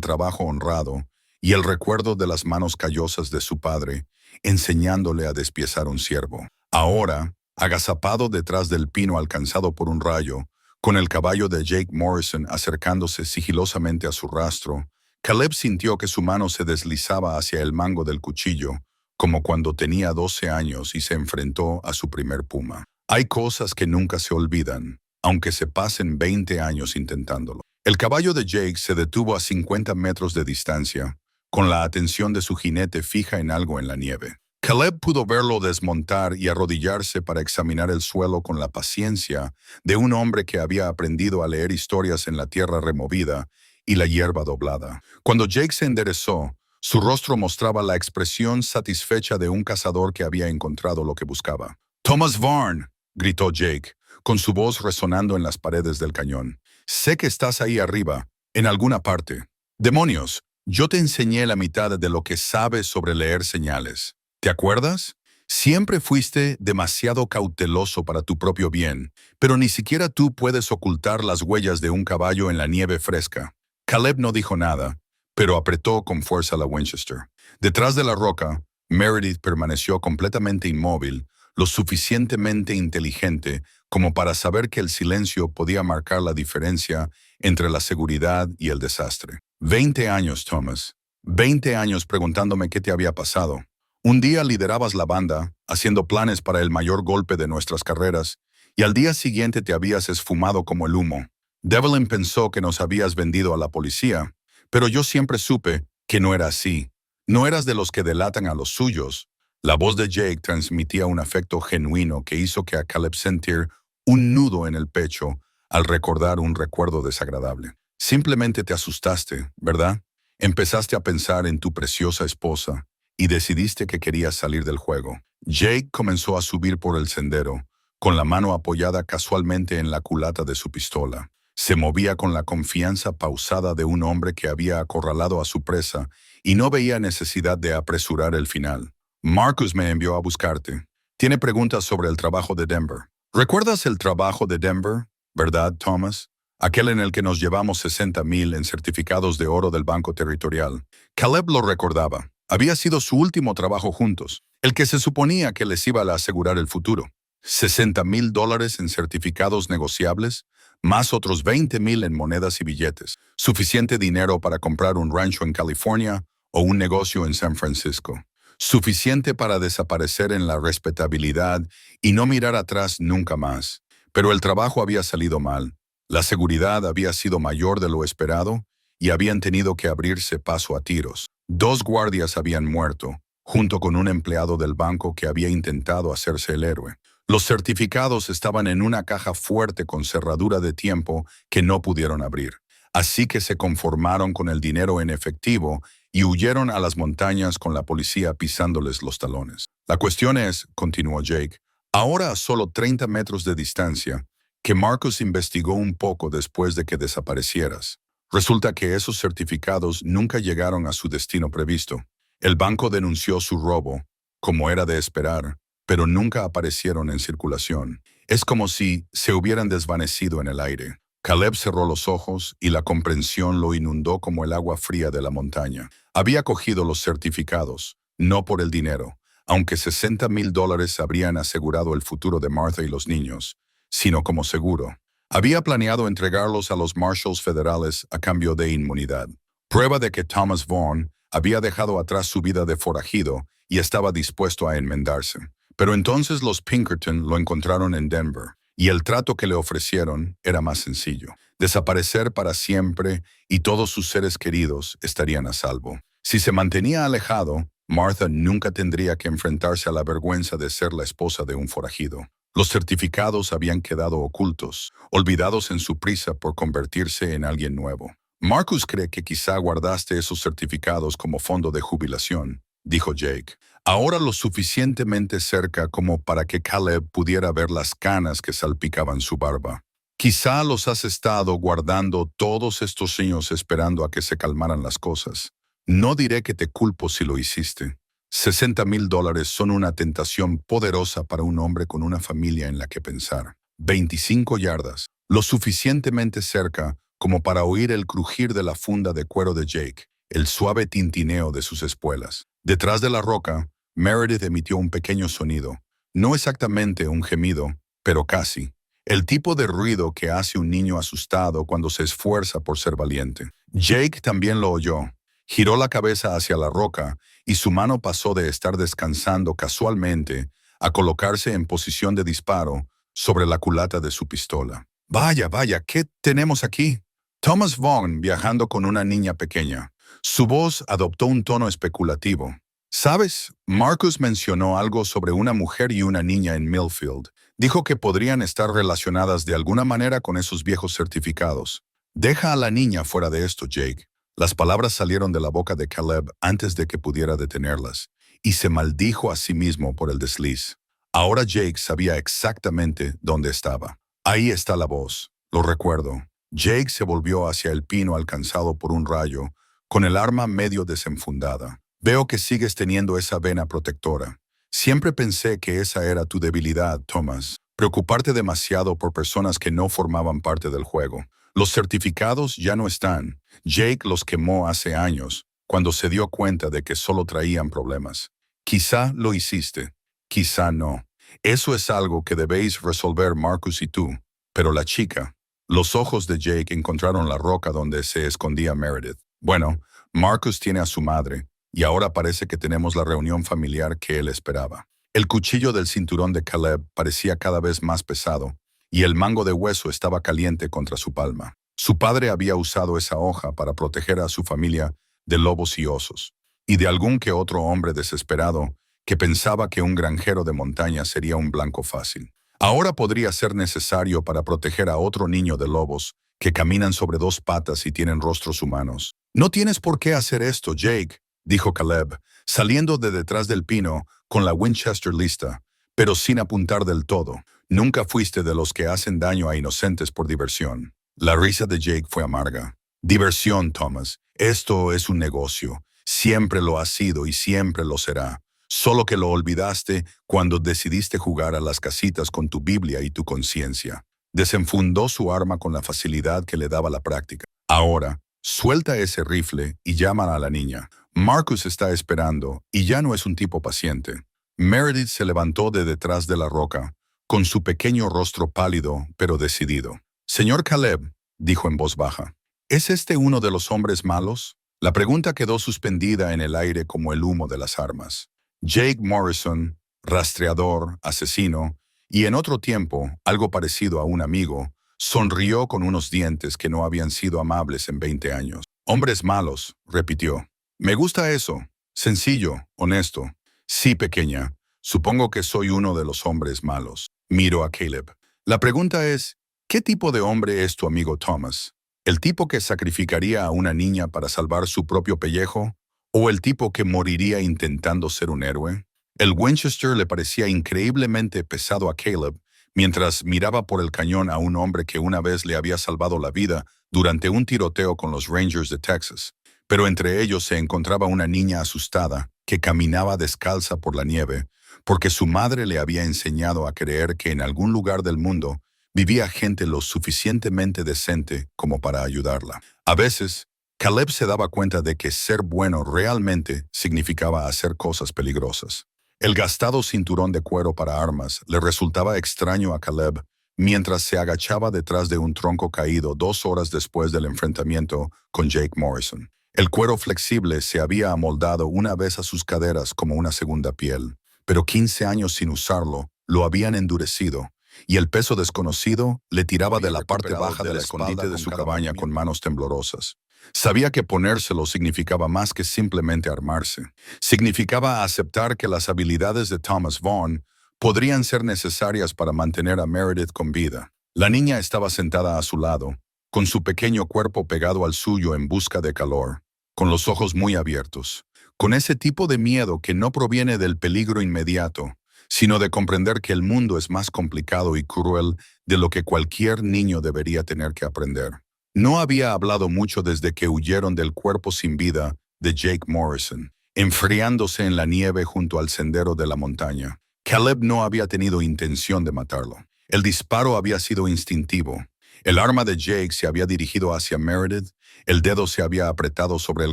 trabajo honrado y el recuerdo de las manos callosas de su padre, enseñándole a despiezar un ciervo. Ahora, agazapado detrás del pino alcanzado por un rayo, con el caballo de Jake Morrison acercándose sigilosamente a su rastro, Caleb sintió que su mano se deslizaba hacia el mango del cuchillo, como cuando tenía 12 años y se enfrentó a su primer puma. Hay cosas que nunca se olvidan, aunque se pasen 20 años intentándolo. El caballo de Jake se detuvo a 50 metros de distancia, con la atención de su jinete fija en algo en la nieve. Caleb pudo verlo desmontar y arrodillarse para examinar el suelo con la paciencia de un hombre que había aprendido a leer historias en la tierra removida y la hierba doblada. Cuando Jake se enderezó, su rostro mostraba la expresión satisfecha de un cazador que había encontrado lo que buscaba. «Thomas Vaughn», gritó Jake, con su voz resonando en las paredes del cañón. «Sé que estás ahí arriba, en alguna parte. ¡Demonios! Yo te enseñé la mitad de lo que sabes sobre leer señales. ¿Te acuerdas? Siempre fuiste demasiado cauteloso para tu propio bien, pero ni siquiera tú puedes ocultar las huellas de un caballo en la nieve fresca». Caleb no dijo nada, pero apretó con fuerza la Winchester. Detrás de la roca, Meredith permaneció completamente inmóvil, lo suficientemente inteligente como para saber que el silencio podía marcar la diferencia entre la seguridad y el desastre. 20 años, Thomas. 20 años preguntándome qué te había pasado. Un día liderabas la banda, haciendo planes para el mayor golpe de nuestras carreras, y al día siguiente te habías esfumado como el humo. Devlin pensó que nos habías vendido a la policía, pero yo siempre supe que no era así. No eras de los que delatan a los suyos. La voz de Jake transmitía un afecto genuino que hizo que a Caleb sentir un nudo en el pecho al recordar un recuerdo desagradable. Simplemente te asustaste, ¿verdad? Empezaste a pensar en tu preciosa esposa y decidiste que querías salir del juego. Jake comenzó a subir por el sendero, con la mano apoyada casualmente en la culata de su pistola. Se movía con la confianza pausada de un hombre que había acorralado a su presa y no veía necesidad de apresurar el final. «Marcus me envió a buscarte. Tiene preguntas sobre el trabajo de Denver». «¿Recuerdas el trabajo de Denver, verdad, Thomas? Aquel en el que nos llevamos 60,000 en certificados de oro del Banco Territorial». Caleb lo recordaba. Había sido su último trabajo juntos, el que se suponía que les iba a asegurar el futuro. $60,000 en certificados negociables, más otros 20,000 en monedas y billetes. Suficiente dinero para comprar un rancho en California o un negocio en San Francisco. Suficiente para desaparecer en la respetabilidad y no mirar atrás nunca más. Pero el trabajo había salido mal. La seguridad había sido mayor de lo esperado y habían tenido que abrirse paso a tiros. 2 guardias habían muerto, junto con un empleado del banco que había intentado hacerse el héroe. Los certificados estaban en una caja fuerte con cerradura de tiempo que no pudieron abrir. Así que se conformaron con el dinero en efectivo y huyeron a las montañas con la policía pisándoles los talones. La cuestión es, continuó Jake, ahora a solo 30 metros de distancia, que Marcus investigó un poco después de que desaparecieras. Resulta que esos certificados nunca llegaron a su destino previsto. El banco denunció su robo, como era de esperar, pero nunca aparecieron en circulación. Es como si se hubieran desvanecido en el aire. Caleb cerró los ojos y la comprensión lo inundó como el agua fría de la montaña. Había cogido los certificados, no por el dinero, aunque $60,000 habrían asegurado el futuro de Martha y los niños, sino como seguro. Había planeado entregarlos a los marshals federales a cambio de inmunidad. Prueba de que Thomas Vaughn había dejado atrás su vida de forajido y estaba dispuesto a enmendarse. Pero entonces los Pinkerton lo encontraron en Denver, y el trato que le ofrecieron era más sencillo. Desaparecer para siempre y todos sus seres queridos estarían a salvo. Si se mantenía alejado, Martha nunca tendría que enfrentarse a la vergüenza de ser la esposa de un forajido. Los certificados habían quedado ocultos, olvidados en su prisa por convertirse en alguien nuevo. Marcus cree que quizá guardaste esos certificados como fondo de jubilación, dijo Jake. Ahora lo suficientemente cerca como para que Caleb pudiera ver las canas que salpicaban su barba. Quizá los has estado guardando todos estos años esperando a que se calmaran las cosas. No diré que te culpo si lo hiciste. $60,000 son una tentación poderosa para un hombre con una familia en la que pensar. 25 yardas, lo suficientemente cerca como para oír el crujir de la funda de cuero de Jake, el suave tintineo de sus espuelas. Detrás de la roca, Meredith emitió un pequeño sonido. No exactamente un gemido, pero casi. El tipo de ruido que hace un niño asustado cuando se esfuerza por ser valiente. Jake también lo oyó. Giró la cabeza hacia la roca y su mano pasó de estar descansando casualmente a colocarse en posición de disparo sobre la culata de su pistola. Vaya, vaya, ¿qué tenemos aquí? Thomas Vaughn viajando con una niña pequeña. Su voz adoptó un tono especulativo. ¿Sabes? Marcus mencionó algo sobre una mujer y una niña en Millfield. Dijo que podrían estar relacionadas de alguna manera con esos viejos certificados. Deja a la niña fuera de esto, Jake. Las palabras salieron de la boca de Caleb antes de que pudiera detenerlas, y se maldijo a sí mismo por el desliz. Ahora Jake sabía exactamente dónde estaba. Ahí está la voz, lo recuerdo. Jake se volvió hacia el pino alcanzado por un rayo, con el arma medio desenfundada. Veo que sigues teniendo esa vena protectora. Siempre pensé que esa era tu debilidad, Thomas. Preocuparte demasiado por personas que no formaban parte del juego. Los certificados ya no están. Jake los quemó hace años, cuando se dio cuenta de que solo traían problemas. Quizá lo hiciste, quizá no. Eso es algo que debéis resolver Marcus y tú. Pero la chica... Los ojos de Jake encontraron la roca donde se escondía Meredith. Bueno, Marcus tiene a su madre, y ahora parece que tenemos la reunión familiar que él esperaba. El cuchillo del cinturón de Caleb parecía cada vez más pesado, y el mango de hueso estaba caliente contra su palma. Su padre había usado esa hoja para proteger a su familia de lobos y osos, y de algún que otro hombre desesperado que pensaba que un granjero de montaña sería un blanco fácil. Ahora podría ser necesario para proteger a otro niño de lobos que caminan sobre 2 patas y tienen rostros humanos. No tienes por qué hacer esto, Jake, dijo Caleb, saliendo de detrás del pino con la Winchester lista, pero sin apuntar del todo. Nunca fuiste de los que hacen daño a inocentes por diversión. La risa de Jake fue amarga. Diversión, Thomas. Esto es un negocio. Siempre lo ha sido y siempre lo será. Solo que lo olvidaste cuando decidiste jugar a las casitas con tu Biblia y tu conciencia. Desenfundó su arma con la facilidad que le daba la práctica. Ahora, suelta ese rifle y llama a la niña. Marcus está esperando y ya no es un tipo paciente. Meredith se levantó de detrás de la roca, con su pequeño rostro pálido pero decidido. Señor Caleb, dijo en voz baja, ¿es este uno de los hombres malos? La pregunta quedó suspendida en el aire como el humo de las armas. Jake Morrison, rastreador, asesino, y en otro tiempo, algo parecido a un amigo, sonrió con unos dientes que no habían sido amables en 20 años. Hombres malos, repitió. Me gusta eso. Sencillo, honesto. Sí, pequeña. Supongo que soy uno de los hombres malos. Miro a Caleb. La pregunta es, ¿qué tipo de hombre es tu amigo Thomas? ¿El tipo que sacrificaría a una niña para salvar su propio pellejo? ¿O el tipo que moriría intentando ser un héroe? El Winchester le parecía increíblemente pesado a Caleb mientras miraba por el cañón a un hombre que una vez le había salvado la vida durante un tiroteo con los Rangers de Texas. Pero entre ellos se encontraba una niña asustada que caminaba descalza por la nieve porque su madre le había enseñado a creer que en algún lugar del mundo vivía gente lo suficientemente decente como para ayudarla. A veces, Caleb se daba cuenta de que ser bueno realmente significaba hacer cosas peligrosas. El gastado cinturón de cuero para armas le resultaba extraño a Caleb mientras se agachaba detrás de un tronco caído 2 horas después del enfrentamiento con Jake Morrison. El cuero flexible se había amoldado una vez a sus caderas como una segunda piel, pero 15 años sin usarlo lo habían endurecido, y el peso desconocido le tiraba de la parte baja del escondite de su cabaña con manos temblorosas. Sabía que ponérselo significaba más que simplemente armarse. Significaba aceptar que las habilidades de Thomas Vaughn podrían ser necesarias para mantener a Meredith con vida. La niña estaba sentada a su lado, con su pequeño cuerpo pegado al suyo en busca de calor, con los ojos muy abiertos, con ese tipo de miedo que no proviene del peligro inmediato, sino de comprender que el mundo es más complicado y cruel de lo que cualquier niño debería tener que aprender. No había hablado mucho desde que huyeron del cuerpo sin vida de Jake Morrison, enfriándose en la nieve junto al sendero de la montaña. Caleb no había tenido intención de matarlo. El disparo había sido instintivo. El arma de Jake se había dirigido hacia Meredith, el dedo se había apretado sobre el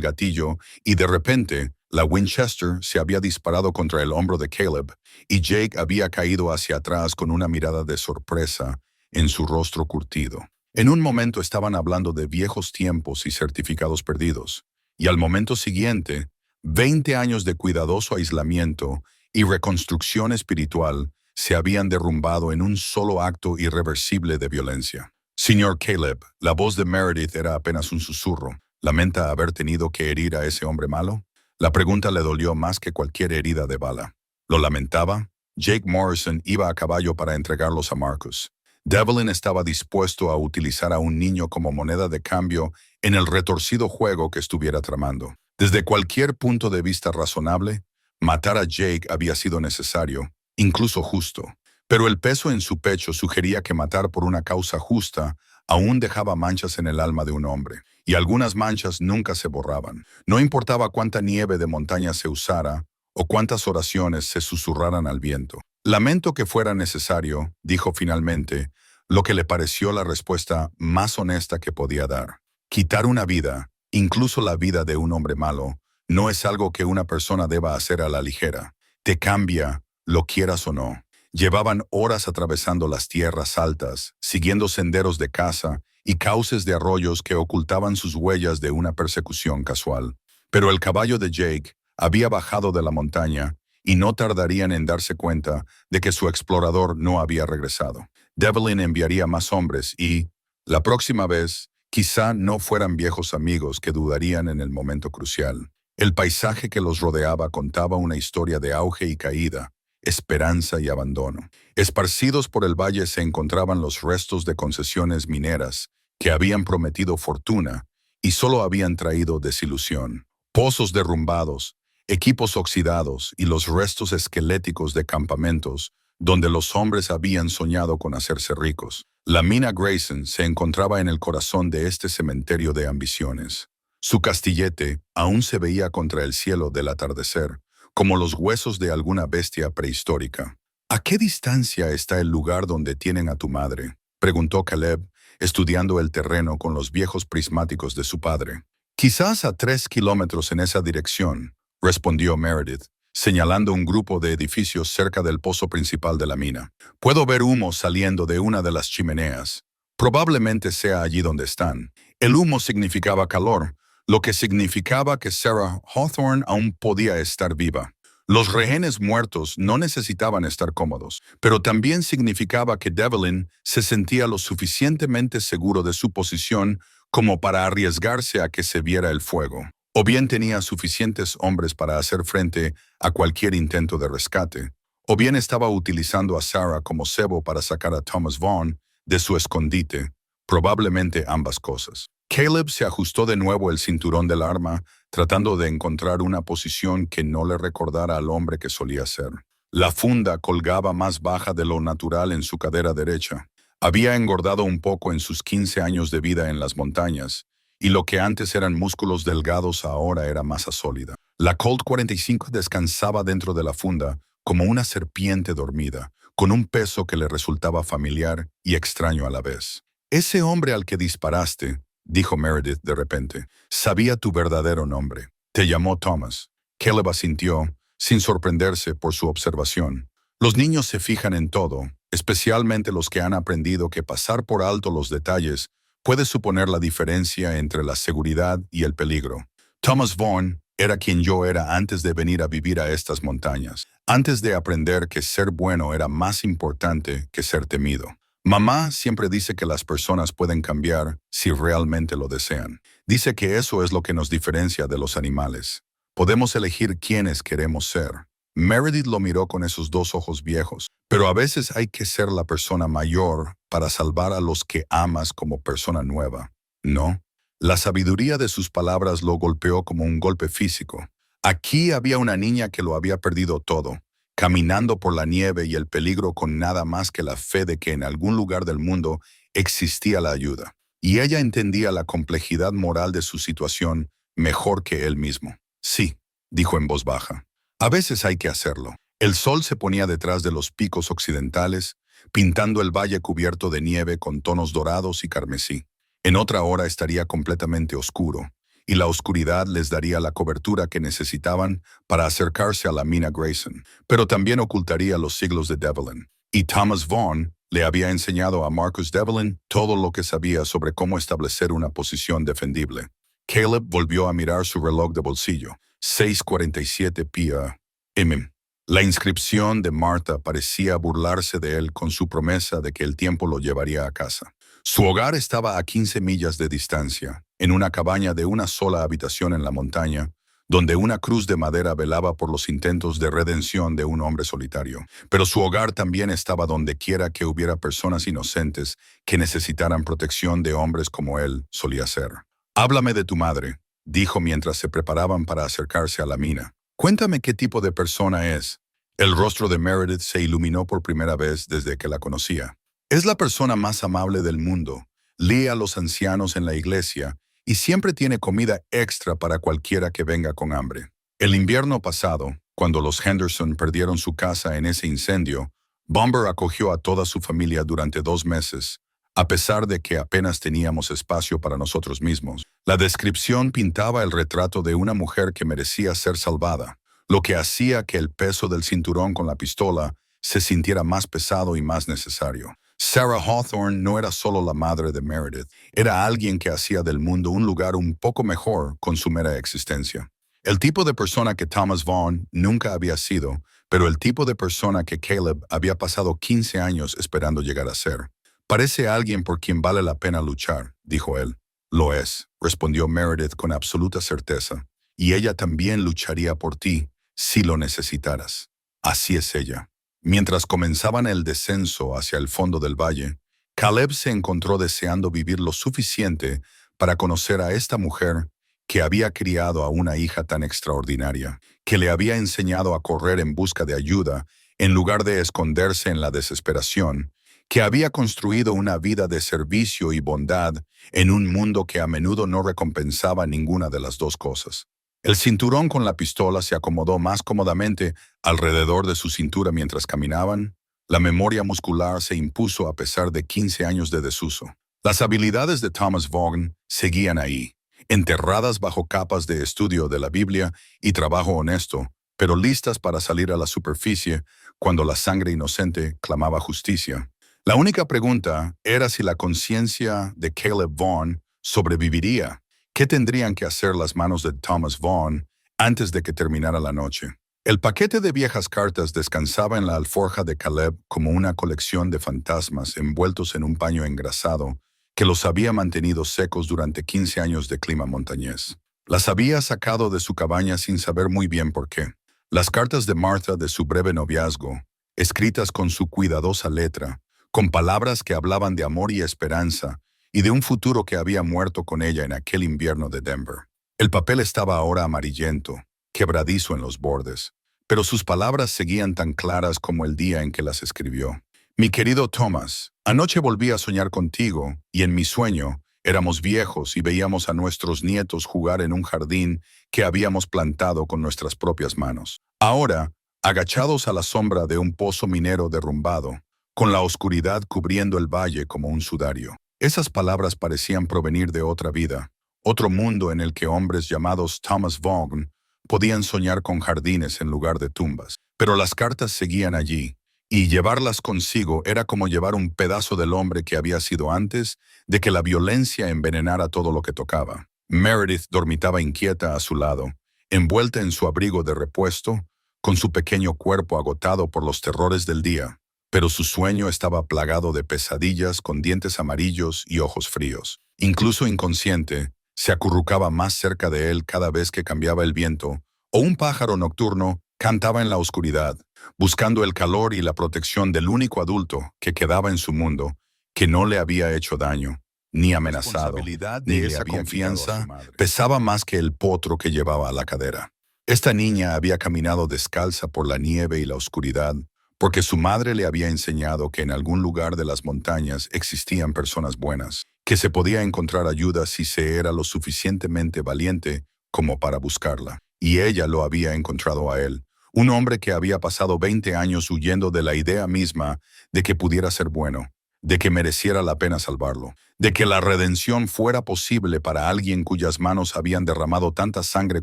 gatillo y de repente la Winchester se había disparado contra el hombro de Caleb y Jake había caído hacia atrás con una mirada de sorpresa en su rostro curtido. En un momento estaban hablando de viejos tiempos y certificados perdidos, y al momento siguiente, 20 años de cuidadoso aislamiento y reconstrucción espiritual se habían derrumbado en un solo acto irreversible de violencia. Señor Caleb, la voz de Meredith era apenas un susurro. ¿Lamenta haber tenido que herir a ese hombre malo? La pregunta le dolió más que cualquier herida de bala. ¿Lo lamentaba? Jake Morrison iba a caballo para entregarlos a Marcus. Devlin estaba dispuesto a utilizar a un niño como moneda de cambio en el retorcido juego que estuviera tramando. Desde cualquier punto de vista razonable, matar a Jake había sido necesario, incluso justo. Pero el peso en su pecho sugería que matar por una causa justa aún dejaba manchas en el alma de un hombre, y algunas manchas nunca se borraban. No importaba cuánta nieve de montaña se usara o cuántas oraciones se susurraran al viento. Lamento que fuera necesario, dijo finalmente, lo que le pareció la respuesta más honesta que podía dar. Quitar una vida, incluso la vida de un hombre malo, no es algo que una persona deba hacer a la ligera. Te cambia, lo quieras o no. Llevaban horas atravesando las tierras altas, siguiendo senderos de caza y cauces de arroyos que ocultaban sus huellas de una persecución casual. Pero el caballo de Jake había bajado de la montaña y no tardarían en darse cuenta de que su explorador no había regresado. Devlin enviaría más hombres y, la próxima vez, quizá no fueran viejos amigos que dudarían en el momento crucial. El paisaje que los rodeaba contaba una historia de auge y caída, esperanza y abandono. Esparcidos por el valle se encontraban los restos de concesiones mineras que habían prometido fortuna y solo habían traído desilusión. Pozos derrumbados, equipos oxidados y los restos esqueléticos de campamentos donde los hombres habían soñado con hacerse ricos. La mina Grayson se encontraba en el corazón de este cementerio de ambiciones. Su castillete aún se veía contra el cielo del atardecer, como los huesos de alguna bestia prehistórica. ¿A qué distancia está el lugar donde tienen a tu madre?, preguntó Caleb, estudiando el terreno con los viejos prismáticos de su padre. Quizás a 3 kilómetros en esa dirección, respondió Meredith, señalando un grupo de edificios cerca del pozo principal de la mina. Puedo ver humo saliendo de una de las chimeneas. Probablemente sea allí donde están. El humo significaba calor, lo que significaba que Sarah Hawthorne aún podía estar viva. Los rehenes muertos no necesitaban estar cómodos, pero también significaba que Devlin se sentía lo suficientemente seguro de su posición como para arriesgarse a que se viera el fuego. O bien tenía suficientes hombres para hacer frente a cualquier intento de rescate, o bien estaba utilizando a Sarah como cebo para sacar a Thomas Vaughn de su escondite, probablemente ambas cosas. Caleb se ajustó de nuevo el cinturón del arma, tratando de encontrar una posición que no le recordara al hombre que solía ser. La funda colgaba más baja de lo natural en su cadera derecha. Había engordado un poco en sus 15 años de vida en las montañas, y lo que antes eran músculos delgados ahora era masa sólida. La Colt 45 descansaba dentro de la funda como una serpiente dormida, con un peso que le resultaba familiar y extraño a la vez. Ese hombre al que disparaste, dijo Meredith de repente, sabía tu verdadero nombre. Te llamó Thomas. Caleb asintió, sin sorprenderse por su observación. Los niños se fijan en todo, especialmente los que han aprendido que pasar por alto los detalles puede suponer la diferencia entre la seguridad y el peligro. Thomas Vaughn era quien yo era antes de venir a vivir a estas montañas, antes de aprender que ser bueno era más importante que ser temido. Mamá siempre dice que las personas pueden cambiar si realmente lo desean. Dice que eso es lo que nos diferencia de los animales. Podemos elegir quiénes queremos ser. Meredith lo miró con esos dos ojos viejos. Pero a veces hay que ser la persona mayor para salvar a los que amas como persona nueva, ¿no? La sabiduría de sus palabras lo golpeó como un golpe físico. Aquí había una niña que lo había perdido todo, caminando por la nieve y el peligro con nada más que la fe de que en algún lugar del mundo existía la ayuda. Y ella entendía la complejidad moral de su situación mejor que él mismo. Sí, dijo en voz baja. A veces hay que hacerlo. El sol se ponía detrás de los picos occidentales, pintando el valle cubierto de nieve con tonos dorados y carmesí. En otra hora estaría completamente oscuro, y la oscuridad les daría la cobertura que necesitaban para acercarse a la mina Grayson, pero también ocultaría los siglos de Devlin. Y Thomas Vaughn le había enseñado a Marcus Devlin todo lo que sabía sobre cómo establecer una posición defendible. Caleb volvió a mirar su reloj de bolsillo. 6:47 p.m. La inscripción de Martha parecía burlarse de él con su promesa de que el tiempo lo llevaría a casa. Su hogar estaba a 15 millas de distancia, en una cabaña de una sola habitación en la montaña, donde una cruz de madera velaba por los intentos de redención de un hombre solitario. Pero su hogar también estaba donde quiera que hubiera personas inocentes que necesitaran protección de hombres como él solía ser. «Háblame de tu madre», dijo mientras se preparaban para acercarse a la mina. «Cuéntame qué tipo de persona es». El rostro de Meredith se iluminó por primera vez desde que la conocía. «Es la persona más amable del mundo. Lee a los ancianos en la iglesia y siempre tiene comida extra para cualquiera que venga con hambre». El invierno pasado, cuando los Henderson perdieron su casa en ese incendio, Bomber acogió a toda su familia durante 2 meses, a pesar de que apenas teníamos espacio para nosotros mismos. La descripción pintaba el retrato de una mujer que merecía ser salvada, lo que hacía que el peso del cinturón con la pistola se sintiera más pesado y más necesario. Sarah Hawthorne no era solo la madre de Meredith, era alguien que hacía del mundo un lugar un poco mejor con su mera existencia. El tipo de persona que Thomas Vaughn nunca había sido, pero el tipo de persona que Caleb había pasado 15 años esperando llegar a ser. «Parece alguien por quien vale la pena luchar», dijo él. «Lo es», respondió Meredith con absoluta certeza. «Y ella también lucharía por ti si lo necesitaras. Así es ella». Mientras comenzaban el descenso hacia el fondo del valle, Caleb se encontró deseando vivir lo suficiente para conocer a esta mujer que había criado a una hija tan extraordinaria, que le había enseñado a correr en busca de ayuda en lugar de esconderse en la desesperación, que había construido una vida de servicio y bondad en un mundo que a menudo no recompensaba ninguna de las dos cosas. El cinturón con la pistola se acomodó más cómodamente alrededor de su cintura mientras caminaban. La memoria muscular se impuso a pesar de 15 años de desuso. Las habilidades de Thomas Vaughn seguían ahí, enterradas bajo capas de estudio de la Biblia y trabajo honesto, pero listas para salir a la superficie cuando la sangre inocente clamaba justicia. La única pregunta era si la conciencia de Caleb Vaughn sobreviviría. ¿Qué tendrían que hacer las manos de Thomas Vaughn antes de que terminara la noche? El paquete de viejas cartas descansaba en la alforja de Caleb como una colección de fantasmas envueltos en un paño engrasado que los había mantenido secos durante 15 años de clima montañés. Las había sacado de su cabaña sin saber muy bien por qué. Las cartas de Martha de su breve noviazgo, escritas con su cuidadosa letra, con palabras que hablaban de amor y esperanza, y de un futuro que había muerto con ella en aquel invierno de Denver. El papel estaba ahora amarillento, quebradizo en los bordes, pero sus palabras seguían tan claras como el día en que las escribió. Mi querido Thomas, anoche volví a soñar contigo, y en mi sueño éramos viejos y veíamos a nuestros nietos jugar en un jardín que habíamos plantado con nuestras propias manos. Ahora, agachados a la sombra de un pozo minero derrumbado, con la oscuridad cubriendo el valle como un sudario. Esas palabras parecían provenir de otra vida, otro mundo en el que hombres llamados Thomas Vaughn podían soñar con jardines en lugar de tumbas. Pero las cartas seguían allí, y llevarlas consigo era como llevar un pedazo del hombre que había sido antes de que la violencia envenenara todo lo que tocaba. Meredith dormitaba inquieta a su lado, envuelta en su abrigo de repuesto, con su pequeño cuerpo agotado por los terrores del día. Pero su sueño estaba plagado de pesadillas con dientes amarillos y ojos fríos. Incluso inconsciente, se acurrucaba más cerca de él cada vez que cambiaba el viento, o un pájaro nocturno cantaba en la oscuridad, buscando el calor y la protección del único adulto que quedaba en su mundo, que no le había hecho daño, ni amenazado, ni esa confianza pesaba más que el potro que llevaba a la cadera. Esta niña había caminado descalza por la nieve y la oscuridad, porque su madre le había enseñado que en algún lugar de las montañas existían personas buenas, que se podía encontrar ayuda si se era lo suficientemente valiente como para buscarla. Y ella lo había encontrado a él, un hombre que había pasado 20 años huyendo de la idea misma de que pudiera ser bueno, de que mereciera la pena salvarlo, de que la redención fuera posible para alguien cuyas manos habían derramado tanta sangre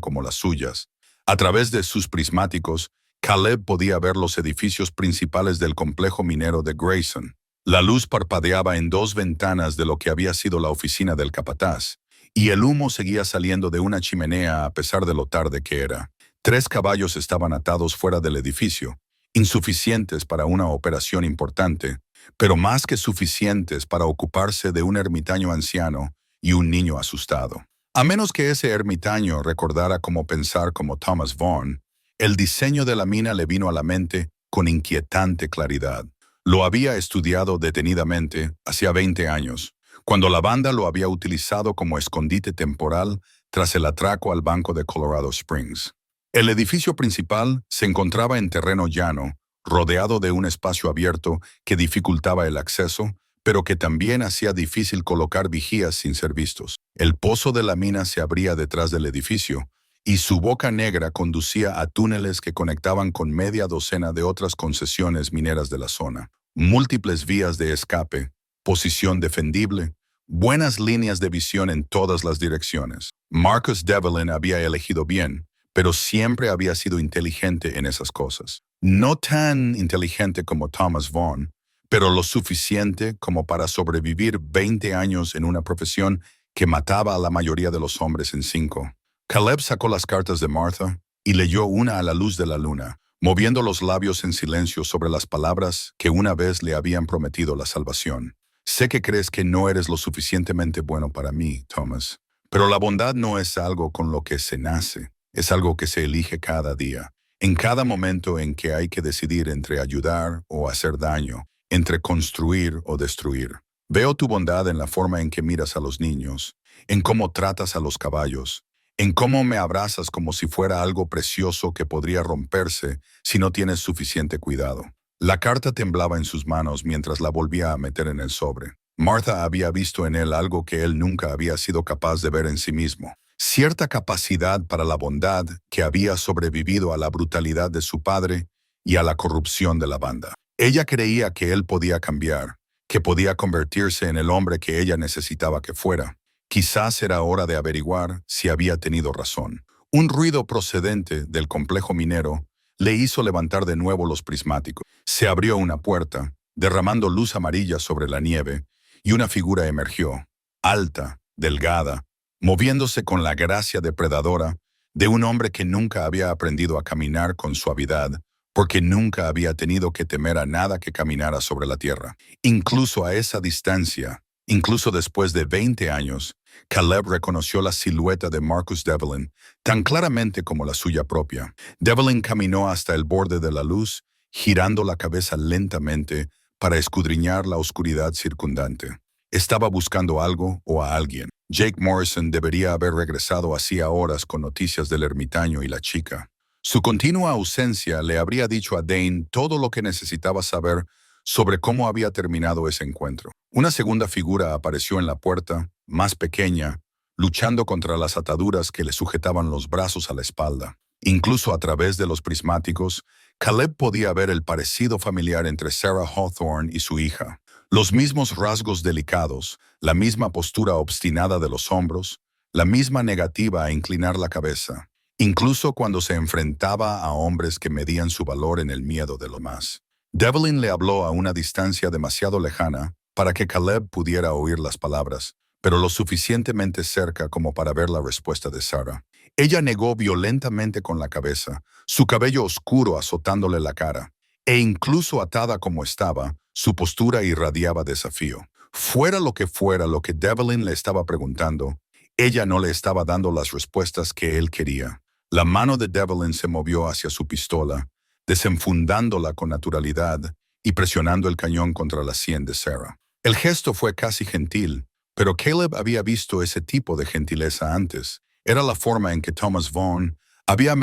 como las suyas. A través de sus prismáticos, Caleb podía ver los edificios principales del complejo minero de Grayson. La luz parpadeaba en 2 ventanas de lo que había sido la oficina del capataz, y el humo seguía saliendo de una chimenea a pesar de lo tarde que era. 3 caballos estaban atados fuera del edificio, insuficientes para una operación importante, pero más que suficientes para ocuparse de un ermitaño anciano y un niño asustado. A menos que ese ermitaño recordara cómo pensar como Thomas Vaughn, el diseño de la mina le vino a la mente con inquietante claridad. Lo había estudiado detenidamente hacía 20 años, cuando la banda lo había utilizado como escondite temporal tras el atraco al banco de Colorado Springs. El edificio principal se encontraba en terreno llano, rodeado de un espacio abierto que dificultaba el acceso, pero que también hacía difícil colocar vigías sin ser vistos. El pozo de la mina se abría detrás del edificio, y su boca negra conducía a túneles que conectaban con media docena de otras concesiones mineras de la zona. Múltiples vías de escape, posición defendible, buenas líneas de visión en todas las direcciones. Marcus Devlin había elegido bien, pero siempre había sido inteligente en esas cosas. No tan inteligente como Thomas Vaughn, pero lo suficiente como para sobrevivir 20 años en una profesión que mataba a la mayoría de los hombres en 5. Caleb sacó las cartas de Martha y leyó una a la luz de la luna, moviendo los labios en silencio sobre las palabras que una vez le habían prometido la salvación. Sé que crees que no eres lo suficientemente bueno para mí, Thomas, pero la bondad no es algo con lo que se nace, es algo que se elige cada día, en cada momento en que hay que decidir entre ayudar o hacer daño, entre construir o destruir. Veo tu bondad en la forma en que miras a los niños, en cómo tratas a los caballos, en cómo me abrazas como si fuera algo precioso que podría romperse si no tienes suficiente cuidado. La carta temblaba en sus manos mientras la volvía a meter en el sobre. Martha había visto en él algo que él nunca había sido capaz de ver en sí mismo. Cierta capacidad para la bondad que había sobrevivido a la brutalidad de su padre y a la corrupción de la banda. Ella creía que él podía cambiar, que podía convertirse en el hombre que ella necesitaba que fuera. Quizás era hora de averiguar si había tenido razón. Un ruido procedente del complejo minero le hizo levantar de nuevo los prismáticos. Se abrió una puerta, derramando luz amarilla sobre la nieve, y una figura emergió, alta, delgada, moviéndose con la gracia depredadora de un hombre que nunca había aprendido a caminar con suavidad, porque nunca había tenido que temer a nada que caminara sobre la tierra. Incluso a esa distancia, incluso después de 20 años, Caleb reconoció la silueta de Marcus Devlin tan claramente como la suya propia. Devlin caminó hasta el borde de la luz, girando la cabeza lentamente para escudriñar la oscuridad circundante. Estaba buscando algo o a alguien. Jake Morrison debería haber regresado hacía horas con noticias del ermitaño y la chica. Su continua ausencia le habría dicho a Dane todo lo que necesitaba saber sobre cómo había terminado ese encuentro. Una segunda figura apareció en la puerta, más pequeña, luchando contra las ataduras que le sujetaban los brazos a la espalda. Incluso a través de los prismáticos, Caleb podía ver el parecido familiar entre Sarah Hawthorne y su hija. Los mismos rasgos delicados, la misma postura obstinada de los hombros, la misma negativa a inclinar la cabeza, incluso cuando se enfrentaba a hombres que medían su valor en el miedo de lo más. Devlin le habló a una distancia demasiado lejana para que Caleb pudiera oír las palabras, pero lo suficientemente cerca como para ver la respuesta de Sarah. Ella negó violentamente con la cabeza, su cabello oscuro azotándole la cara, e incluso atada como estaba, su postura irradiaba desafío. Fuera lo que Devlin le estaba preguntando, ella no le estaba dando las respuestas que él quería. La mano de Devlin se movió hacia su pistola, desenfundándola con naturalidad y presionando el cañón contra la sien de Sarah. El gesto fue casi gentil, pero Caleb había visto ese tipo de gentileza antes. Era la forma en que Thomas Vaughn había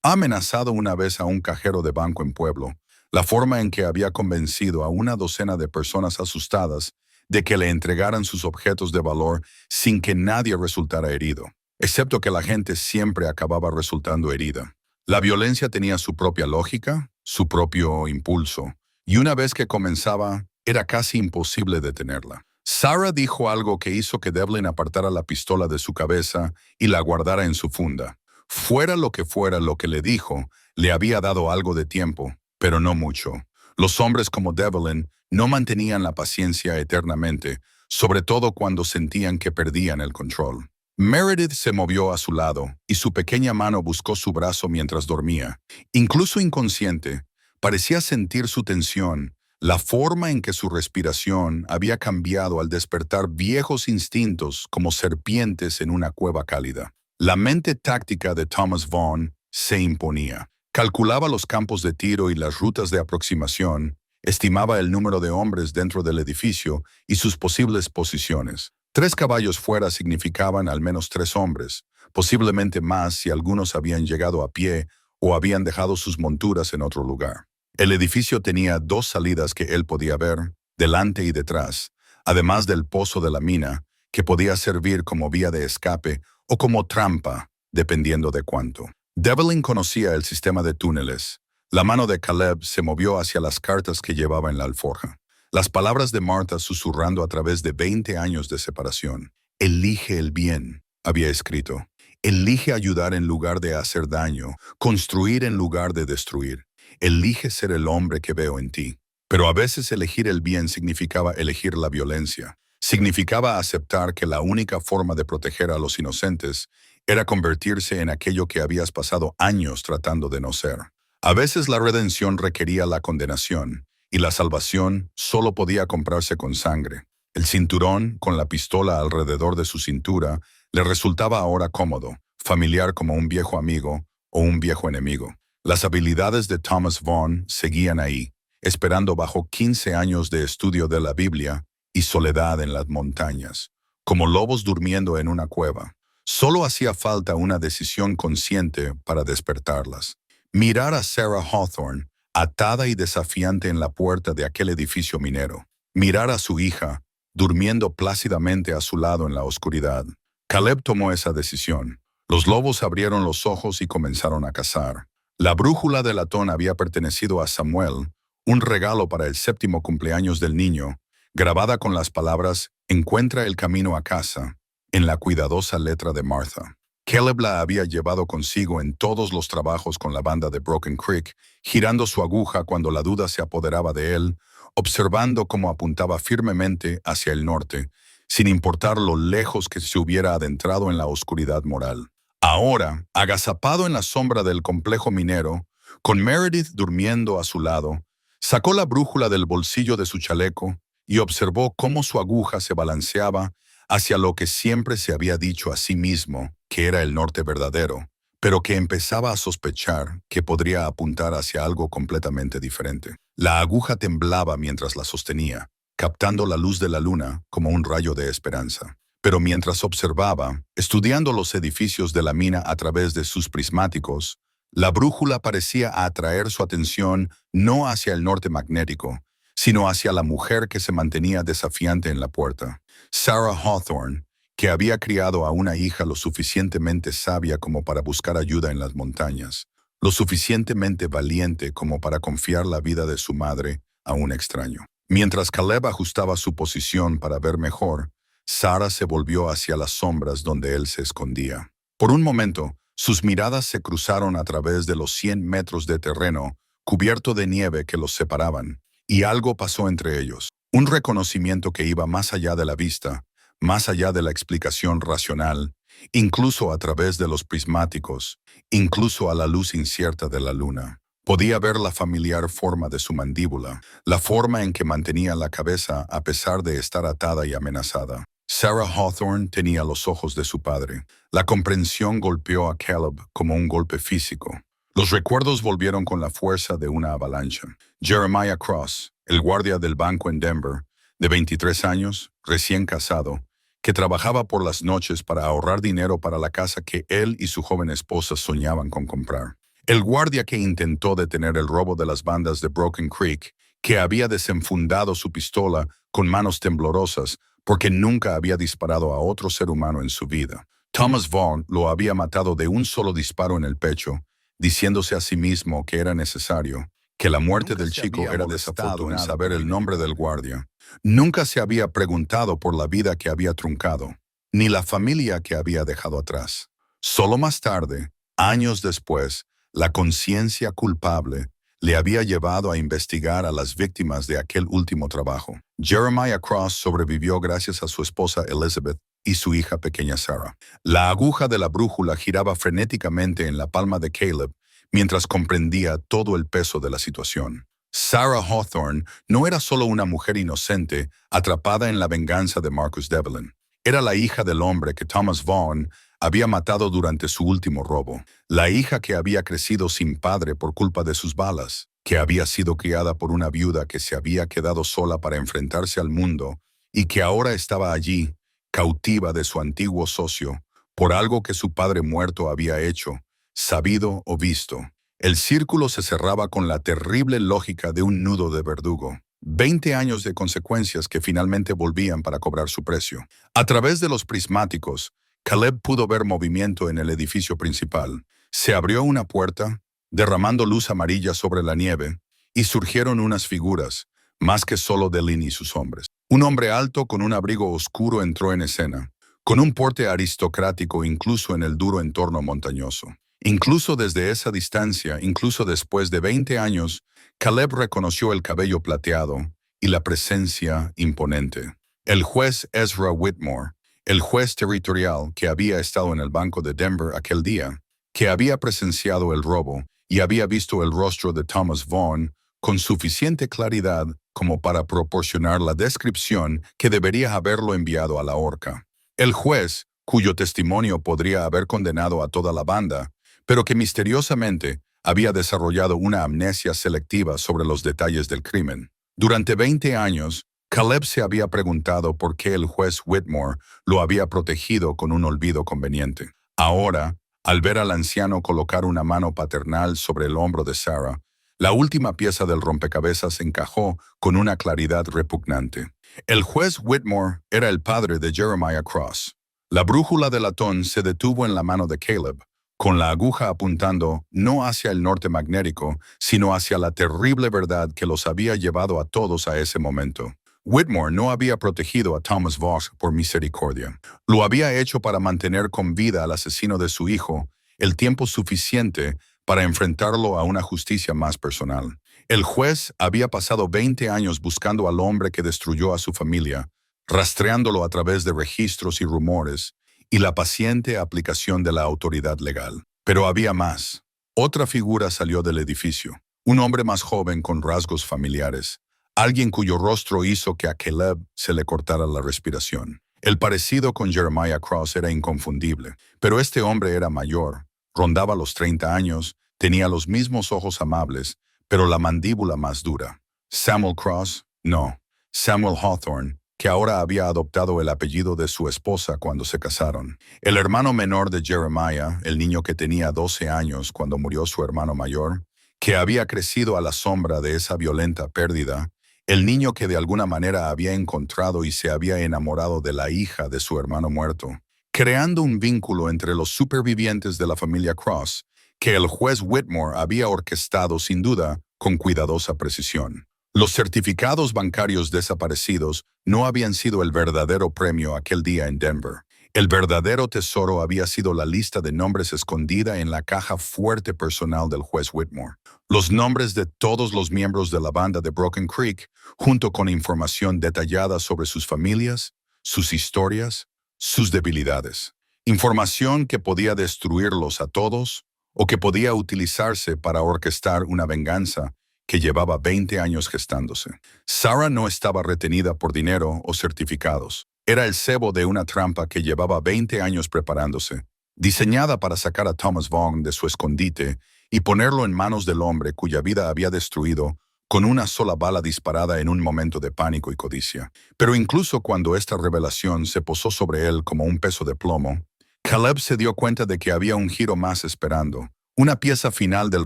amenazado una vez a un cajero de banco en Pueblo, la forma en que había convencido a una docena de personas asustadas de que le entregaran sus objetos de valor sin que nadie resultara herido, excepto que la gente siempre acababa resultando herida. La violencia tenía su propia lógica, su propio impulso, y una vez que comenzaba, era casi imposible detenerla. Sarah dijo algo que hizo que Devlin apartara la pistola de su cabeza y la guardara en su funda. Fuera lo que le dijo, le había dado algo de tiempo, pero no mucho. Los hombres como Devlin no mantenían la paciencia eternamente, sobre todo cuando sentían que perdían el control. Meredith se movió a su lado y su pequeña mano buscó su brazo mientras dormía. Incluso inconsciente, parecía sentir su tensión, la forma en que su respiración había cambiado al despertar viejos instintos como serpientes en una cueva cálida. La mente táctica de Thomas Vaughn se imponía. Calculaba los campos de tiro y las rutas de aproximación, estimaba el número de hombres dentro del edificio y sus posibles posiciones. 3 caballos fuera significaban al menos 3 hombres, posiblemente más si algunos habían llegado a pie o habían dejado sus monturas en otro lugar. El edificio tenía 2 salidas que él podía ver, delante y detrás, además del pozo de la mina, que podía servir como vía de escape o como trampa, dependiendo de cuánto. Devlin conocía el sistema de túneles. La mano de Caleb se movió hacia las cartas que llevaba en la alforja. Las palabras de Martha susurrando a través de 20 años de separación. Elige el bien, había escrito. Elige ayudar en lugar de hacer daño, construir en lugar de destruir. Elige ser el hombre que veo en ti. Pero a veces elegir el bien significaba elegir la violencia. Significaba aceptar que la única forma de proteger a los inocentes era convertirse en aquello que habías pasado años tratando de no ser. A veces la redención requería la condenación, y la salvación solo podía comprarse con sangre. El cinturón, con la pistola alrededor de su cintura, le resultaba ahora cómodo, familiar como un viejo amigo o un viejo enemigo. Las habilidades de Thomas Vaughn seguían ahí, esperando bajo 15 años de estudio de la Biblia y soledad en las montañas, como lobos durmiendo en una cueva. Solo hacía falta una decisión consciente para despertarlas. Mirar a Sarah Hawthorne, atada y desafiante en la puerta de aquel edificio minero. Mirar a su hija, durmiendo plácidamente a su lado en la oscuridad. Caleb tomó esa decisión. Los lobos abrieron los ojos y comenzaron a cazar. La brújula de latón había pertenecido a Samuel, un regalo para el 7º cumpleaños del niño, grabada con las palabras «Encuentra el camino a casa», en la cuidadosa letra de Martha. Caleb la había llevado consigo en todos los trabajos con la banda de Broken Creek, girando su aguja cuando la duda se apoderaba de él, observando cómo apuntaba firmemente hacia el norte, sin importar lo lejos que se hubiera adentrado en la oscuridad moral. Ahora, agazapado en la sombra del complejo minero, con Meredith durmiendo a su lado, sacó la brújula del bolsillo de su chaleco y observó cómo su aguja se balanceaba hacia lo que siempre se había dicho a sí mismo que era el norte verdadero, pero que empezaba a sospechar que podría apuntar hacia algo completamente diferente. La aguja temblaba mientras la sostenía, captando la luz de la luna como un rayo de esperanza. Pero mientras observaba, estudiando los edificios de la mina a través de sus prismáticos, la brújula parecía atraer su atención no hacia el norte magnético, sino hacia la mujer que se mantenía desafiante en la puerta. Sarah Hawthorne, que había criado a una hija lo suficientemente sabia como para buscar ayuda en las montañas, lo suficientemente valiente como para confiar la vida de su madre a un extraño. Mientras Caleb ajustaba su posición para ver mejor, Sarah se volvió hacia las sombras donde él se escondía. Por un momento, sus miradas se cruzaron a través de los 100 metros de terreno cubierto de nieve que los separaban, y algo pasó entre ellos. Un reconocimiento que iba más allá de la vista, más allá de la explicación racional, incluso a través de los prismáticos, incluso a la luz incierta de la luna. Podía ver la familiar forma de su mandíbula, la forma en que mantenía la cabeza a pesar de estar atada y amenazada. Sarah Hawthorne tenía los ojos de su padre. La comprensión golpeó a Caleb como un golpe físico. Los recuerdos volvieron con la fuerza de una avalancha. Jeremiah Cross, el guardia del banco en Denver, de 23 años, recién casado, que trabajaba por las noches para ahorrar dinero para la casa que él y su joven esposa soñaban con comprar. El guardia que intentó detener el robo de las bandas de Broken Creek, que había desenfundado su pistola con manos temblorosas porque nunca había disparado a otro ser humano en su vida. Thomas Vaughn lo había matado de un solo disparo en el pecho, diciéndose a sí mismo que era necesario, que la muerte del chico era desafortunado en saber el nombre del guardia. Nunca se había preguntado por la vida que había truncado, ni la familia que había dejado atrás. Solo más tarde, años después, la conciencia culpable le había llevado a investigar a las víctimas de aquel último trabajo. Jeremiah Cross sobrevivió gracias a su esposa Elizabeth y su hija pequeña Sarah. La aguja de la brújula giraba frenéticamente en la palma de Caleb mientras comprendía todo el peso de la situación. Sarah Hawthorne no era solo una mujer inocente atrapada en la venganza de Marcus Devlin. Era la hija del hombre que Thomas Vaughn había matado durante su último robo. La hija que había crecido sin padre por culpa de sus balas, que había sido criada por una viuda que se había quedado sola para enfrentarse al mundo y que ahora estaba allí, cautiva de su antiguo socio, por algo que su padre muerto había hecho, sabido o visto. El círculo se cerraba con la terrible lógica de un nudo de verdugo. 20 años de consecuencias que finalmente volvían para cobrar su precio. A través de los prismáticos, Caleb pudo ver movimiento en el edificio principal. Se abrió una puerta, derramando luz amarilla sobre la nieve, y surgieron unas figuras, más que solo Deline y sus hombres. Un hombre alto con un abrigo oscuro entró en escena, con un porte aristocrático incluso en el duro entorno montañoso. Incluso desde esa distancia, incluso después de 20 años, Caleb reconoció el cabello plateado y la presencia imponente. El juez Ezra Whitmore, el juez territorial que había estado en el banco de Denver aquel día, que había presenciado el robo y había visto el rostro de Thomas Vaughn con suficiente claridad como para proporcionar la descripción que debería haberlo enviado a la horca. El juez, cuyo testimonio podría haber condenado a toda la banda, pero que misteriosamente había desarrollado una amnesia selectiva sobre los detalles del crimen. Durante 20 años, Caleb se había preguntado por qué el juez Whitmore lo había protegido con un olvido conveniente. Ahora, al ver al anciano colocar una mano paternal sobre el hombro de Sarah, la última pieza del rompecabezas encajó con una claridad repugnante. El juez Whitmore era el padre de Jeremiah Cross. La brújula de latón se detuvo en la mano de Caleb, con la aguja apuntando no hacia el norte magnético, sino hacia la terrible verdad que los había llevado a todos a ese momento. Whitmore no había protegido a Thomas Vaughn por misericordia. Lo había hecho para mantener con vida al asesino de su hijo el tiempo suficiente para enfrentarlo a una justicia más personal. El juez había pasado 20 años buscando al hombre que destruyó a su familia, rastreándolo a través de registros y rumores, y la paciente aplicación de la autoridad legal. Pero había más. Otra figura salió del edificio, un hombre más joven con rasgos familiares, alguien cuyo rostro hizo que a Caleb se le cortara la respiración. El parecido con Jeremiah Cross era inconfundible, pero este hombre era mayor, rondaba los 30 años, tenía los mismos ojos amables, pero la mandíbula más dura. Samuel Cross, no, Samuel Hawthorne, que ahora había adoptado el apellido de su esposa cuando se casaron. El hermano menor de Jeremiah, el niño que tenía 12 años cuando murió su hermano mayor, que había crecido a la sombra de esa violenta pérdida, el niño que de alguna manera había encontrado y se había enamorado de la hija de su hermano muerto, creando un vínculo entre los supervivientes de la familia Cross, que el juez Whitmore había orquestado sin duda con cuidadosa precisión. Los certificados bancarios desaparecidos no habían sido el verdadero premio aquel día en Denver. El verdadero tesoro había sido la lista de nombres escondida en la caja fuerte personal del juez Whitmore. Los nombres de todos los miembros de la banda de Broken Creek, junto con información detallada sobre sus familias, sus historias, sus debilidades. Información que podía destruirlos a todos o que podía utilizarse para orquestar una venganza que llevaba 20 años gestándose. Sarah no estaba retenida por dinero o certificados. Era el cebo de una trampa que llevaba 20 años preparándose, diseñada para sacar a Thomas Vaughn de su escondite y ponerlo en manos del hombre cuya vida había destruido con una sola bala disparada en un momento de pánico y codicia. Pero incluso cuando esta revelación se posó sobre él como un peso de plomo, Caleb se dio cuenta de que había un giro más esperando, una pieza final del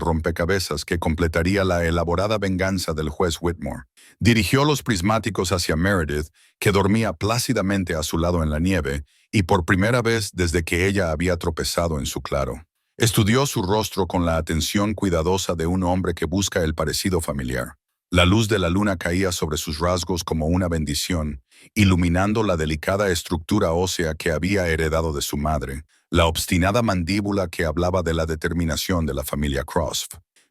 rompecabezas que completaría la elaborada venganza del juez Whitmore. Dirigió los prismáticos hacia Meredith, que dormía plácidamente a su lado en la nieve, y por primera vez desde que ella había tropezado en su claro. Estudió su rostro con la atención cuidadosa de un hombre que busca el parecido familiar. La luz de la luna caía sobre sus rasgos como una bendición, iluminando la delicada estructura ósea que había heredado de su madre, la obstinada mandíbula que hablaba de la determinación de la familia Cross.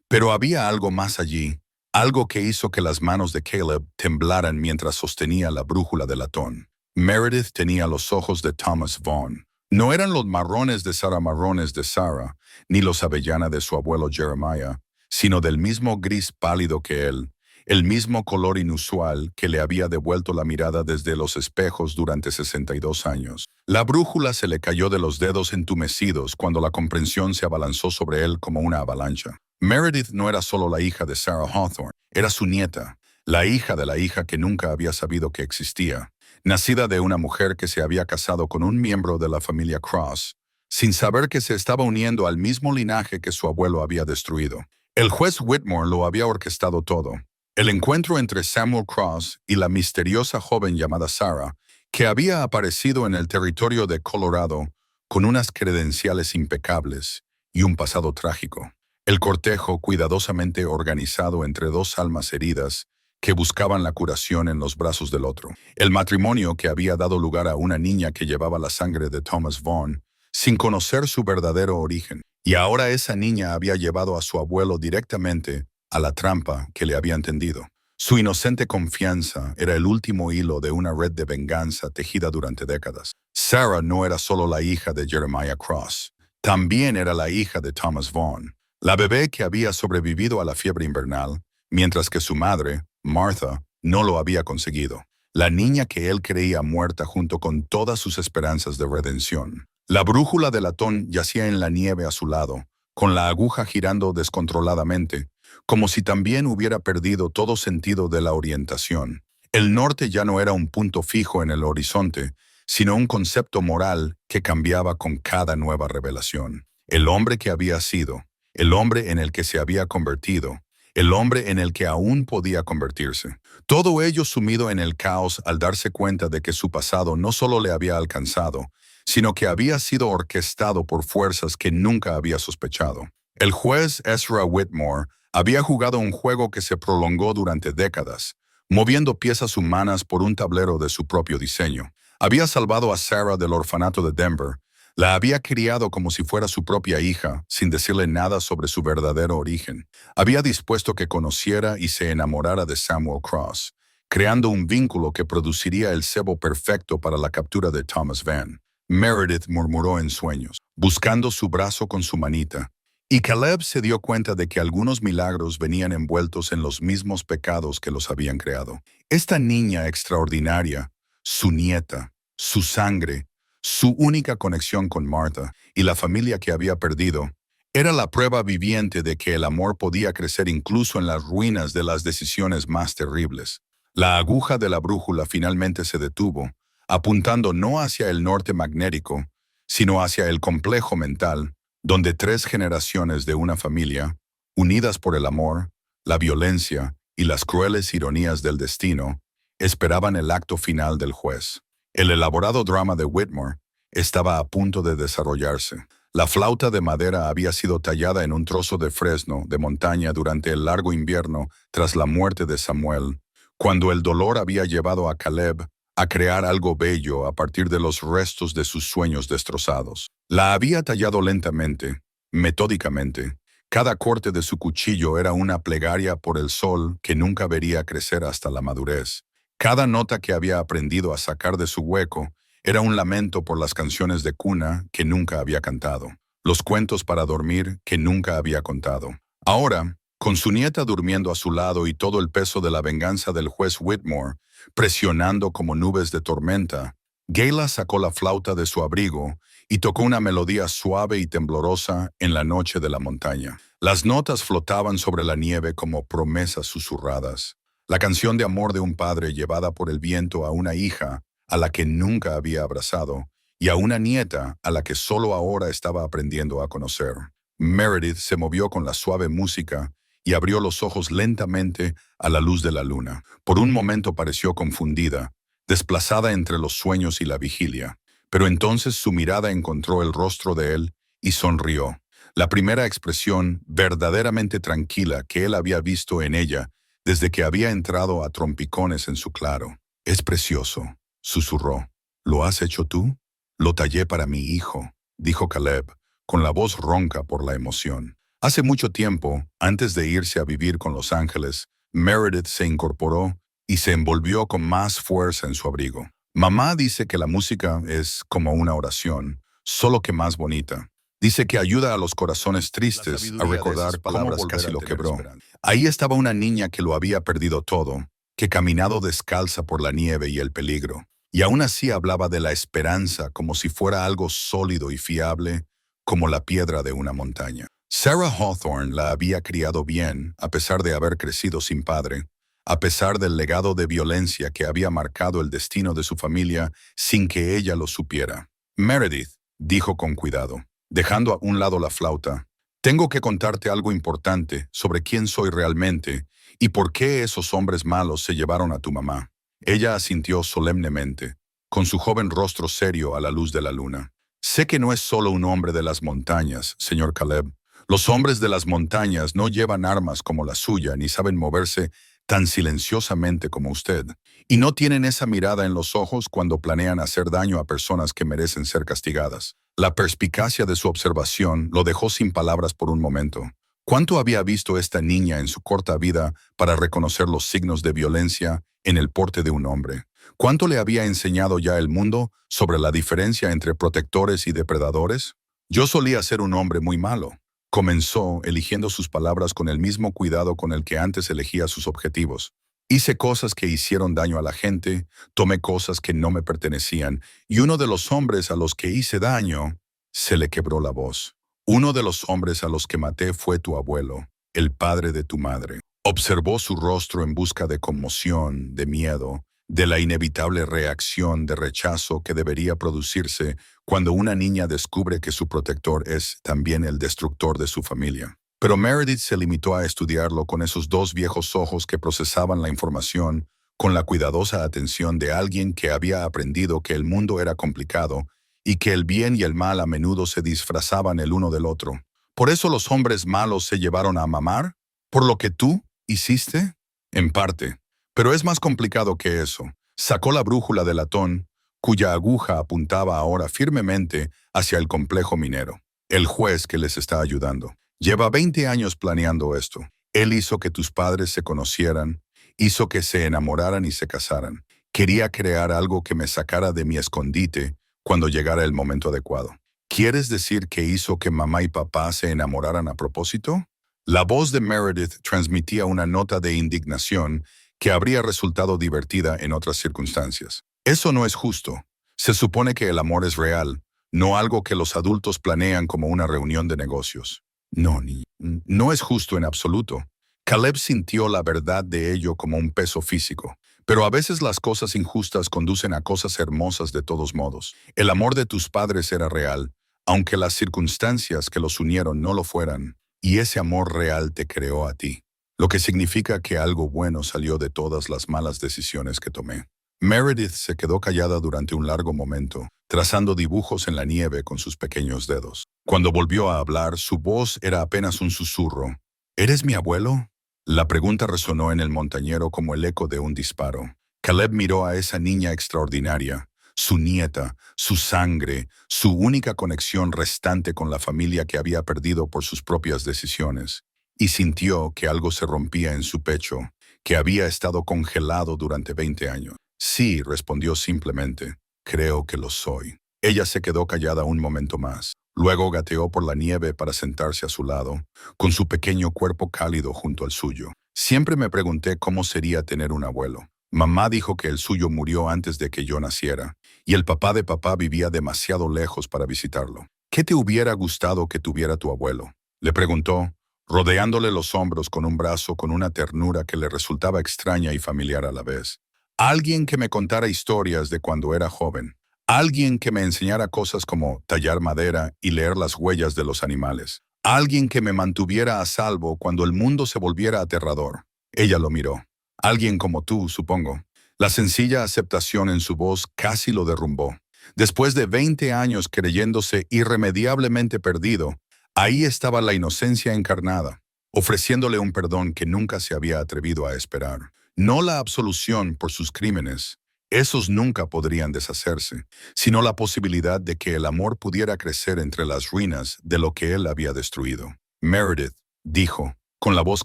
Pero había algo más allí, algo que hizo que las manos de Caleb temblaran mientras sostenía la brújula de latón. Meredith tenía los ojos de Thomas Vaughn. No eran los marrones de Sarah, ni los avellana de su abuelo Jeremiah, sino del mismo gris pálido que él, el mismo color inusual que le había devuelto la mirada desde los espejos durante 62 años. La brújula se le cayó de los dedos entumecidos cuando la comprensión se abalanzó sobre él como una avalancha. Meredith no era solo la hija de Sarah Hawthorne, era su nieta, la hija de la hija que nunca había sabido que existía, nacida de una mujer que se había casado con un miembro de la familia Cross, sin saber que se estaba uniendo al mismo linaje que su abuelo había destruido. El juez Whitmore lo había orquestado todo. El encuentro entre Samuel Cross y la misteriosa joven llamada Sarah, que había aparecido en el territorio de Colorado con unas credenciales impecables y un pasado trágico. El cortejo cuidadosamente organizado entre dos almas heridas que buscaban la curación en los brazos del otro. El matrimonio que había dado lugar a una niña que llevaba la sangre de Thomas Vaughn sin conocer su verdadero origen. Y ahora esa niña había llevado a su abuelo directamente a la trampa que le habían tendido. Su inocente confianza era el último hilo de una red de venganza tejida durante décadas. Sarah no era solo la hija de Jeremiah Cross, también era la hija de Thomas Vaughn, la bebé que había sobrevivido a la fiebre invernal, mientras que su madre, Martha, no lo había conseguido. La niña que él creía muerta junto con todas sus esperanzas de redención. La brújula de latón yacía en la nieve a su lado, con la aguja girando descontroladamente, como si también hubiera perdido todo sentido de la orientación. El norte ya no era un punto fijo en el horizonte, sino un concepto moral que cambiaba con cada nueva revelación. El hombre que había sido, el hombre en el que se había convertido, el hombre en el que aún podía convertirse. Todo ello sumido en el caos al darse cuenta de que su pasado no solo le había alcanzado, sino que había sido orquestado por fuerzas que nunca había sospechado. El juez Ezra Whitmore había jugado un juego que se prolongó durante décadas, moviendo piezas humanas por un tablero de su propio diseño. Había salvado a Sarah del orfanato de Denver, la había criado como si fuera su propia hija, sin decirle nada sobre su verdadero origen. Había dispuesto que conociera y se enamorara de Samuel Cross, creando un vínculo que produciría el cebo perfecto para la captura de Thomas Van. Meredith murmuró en sueños, buscando su brazo con su manita, y Caleb se dio cuenta de que algunos milagros venían envueltos en los mismos pecados que los habían creado. Esta niña extraordinaria, su nieta, su sangre, su única conexión con Martha y la familia que había perdido, era la prueba viviente de que el amor podía crecer incluso en las ruinas de las decisiones más terribles. La aguja de la brújula finalmente se detuvo, apuntando no hacia el norte magnético, sino hacia el complejo mental, donde 3 generaciones de una familia, unidas por el amor, la violencia y las crueles ironías del destino, esperaban el acto final del juez. El elaborado drama de Whitmore estaba a punto de desarrollarse. La flauta de madera había sido tallada en un trozo de fresno de montaña durante el largo invierno tras la muerte de Samuel, cuando el dolor había llevado a Caleb a crear algo bello a partir de los restos de sus sueños destrozados. La había tallado lentamente, metódicamente. Cada corte de su cuchillo era una plegaria por el sol que nunca vería crecer hasta la madurez. Cada nota que había aprendido a sacar de su hueco era un lamento por las canciones de cuna que nunca había cantado, los cuentos para dormir que nunca había contado. Ahora, con su nieta durmiendo a su lado y todo el peso de la venganza del juez Whitmore presionando como nubes de tormenta, Gayla sacó la flauta de su abrigo y tocó una melodía suave y temblorosa en la noche de la montaña. Las notas flotaban sobre la nieve como promesas susurradas. La canción de amor de un padre llevada por el viento a una hija a la que nunca había abrazado y a una nieta a la que solo ahora estaba aprendiendo a conocer. Meredith se movió con la suave música y abrió los ojos lentamente a la luz de la luna. Por un momento pareció confundida, desplazada entre los sueños y la vigilia, pero entonces su mirada encontró el rostro de él y sonrió. La primera expresión verdaderamente tranquila que él había visto en ella desde que había entrado a trompicones en su claro. «Es precioso», susurró. «¿Lo has hecho tú?» «Lo tallé para mi hijo», dijo Caleb, con la voz ronca por la emoción. Hace mucho tiempo, antes de irse a vivir con los ángeles, Meredith se incorporó y se envolvió con más fuerza en su abrigo. Mamá dice que la música es como una oración, solo que más bonita. Dice que ayuda a los corazones tristes a recordar palabras casi lo quebró. Ahí estaba una niña que lo había perdido todo, que caminado descalza por la nieve y el peligro, y aún así hablaba de la esperanza como si fuera algo sólido y fiable, como la piedra de una montaña. Sarah Hawthorne la había criado bien, a pesar de haber crecido sin padre, a pesar del legado de violencia que había marcado el destino de su familia sin que ella lo supiera. «Meredith», dijo con cuidado, dejando a un lado la flauta, «tengo que contarte algo importante sobre quién soy realmente y por qué esos hombres malos se llevaron a tu mamá». Ella asintió solemnemente, con su joven rostro serio a la luz de la luna. «Sé que no es solo un hombre de las montañas, señor Caleb. Los hombres de las montañas no llevan armas como la suya ni saben moverse tan silenciosamente como usted, y no tienen esa mirada en los ojos cuando planean hacer daño a personas que merecen ser castigadas». La perspicacia de su observación lo dejó sin palabras por un momento. ¿Cuánto había visto esta niña en su corta vida para reconocer los signos de violencia en el porte de un hombre? ¿Cuánto le había enseñado ya el mundo sobre la diferencia entre protectores y depredadores? «Yo solía ser un hombre muy malo», comenzó, eligiendo sus palabras con el mismo cuidado con el que antes elegía sus objetivos. «Hice cosas que hicieron daño a la gente, tomé cosas que no me pertenecían, y uno de los hombres a los que hice daño...» Se le quebró la voz. «Uno de los hombres a los que maté fue tu abuelo, el padre de tu madre». Observó su rostro en busca de conmoción, de miedo, de la inevitable reacción de rechazo que debería producirse cuando una niña descubre que su protector es también el destructor de su familia. Pero Meredith se limitó a estudiarlo con esos 2 viejos ojos que procesaban la información con la cuidadosa atención de alguien que había aprendido que el mundo era complicado y que el bien y el mal a menudo se disfrazaban el uno del otro. «¿Por eso los hombres malos se llevaron a mamar? ¿Por lo que tú hiciste?» «En parte. Pero es más complicado que eso». Sacó la brújula de latón, cuya aguja apuntaba ahora firmemente hacia el complejo minero. «El juez que les está ayudando lleva 20 años planeando esto. Él hizo que tus padres se conocieran Hizo que se enamoraran y se casaran. Quería crear algo que me sacara de mi escondite cuando llegara el momento adecuado. ¿Quieres decir que hizo que mamá y papá se enamoraran a propósito? La voz de Meredith transmitía una nota de indignación que habría resultado divertida en otras circunstancias. Eso no es justo. Se supone que el amor es real, no algo que los adultos planean como una reunión de negocios. No es justo en absoluto. Caleb sintió la verdad de ello como un peso físico. Pero a veces las cosas injustas conducen a cosas hermosas de todos modos. El amor de tus padres era real, aunque las circunstancias que los unieron no lo fueran, y ese amor real te creó a ti, lo que significa que algo bueno salió de todas las malas decisiones que tomé. Meredith se quedó callada durante un largo momento, trazando dibujos en la nieve con sus pequeños dedos. Cuando volvió a hablar, su voz era apenas un susurro. ¿Eres mi abuelo? La pregunta resonó en el montañero como el eco de un disparo. Caleb miró a esa niña extraordinaria, su nieta, su sangre, su única conexión restante con la familia que había perdido por sus propias decisiones, y sintió que algo se rompía en su pecho, que había estado congelado durante 20 años. Sí, respondió simplemente, creo que lo soy. Ella se quedó callada un momento más. Luego gateó por la nieve para sentarse a su lado, con su pequeño cuerpo cálido junto al suyo. Siempre me pregunté cómo sería tener un abuelo. Mamá dijo que el suyo murió antes de que yo naciera, y el papá de papá vivía demasiado lejos para visitarlo. ¿Qué te hubiera gustado que tuviera tu abuelo? Le preguntó, rodeándole los hombros con un brazo con una ternura que le resultaba extraña y familiar a la vez. Alguien que me contara historias de cuando era joven. Alguien que me enseñara cosas como tallar madera y leer las huellas de los animales. Alguien que me mantuviera a salvo cuando el mundo se volviera aterrador. Ella lo miró. Alguien como tú, supongo. La sencilla aceptación en su voz casi lo derrumbó. Después de 20 años creyéndose irremediablemente perdido, ahí estaba la inocencia encarnada, ofreciéndole un perdón que nunca se había atrevido a esperar. No la absolución por sus crímenes, esos nunca podrían deshacerse, sino la posibilidad de que el amor pudiera crecer entre las ruinas de lo que él había destruido. Meredith dijo, con la voz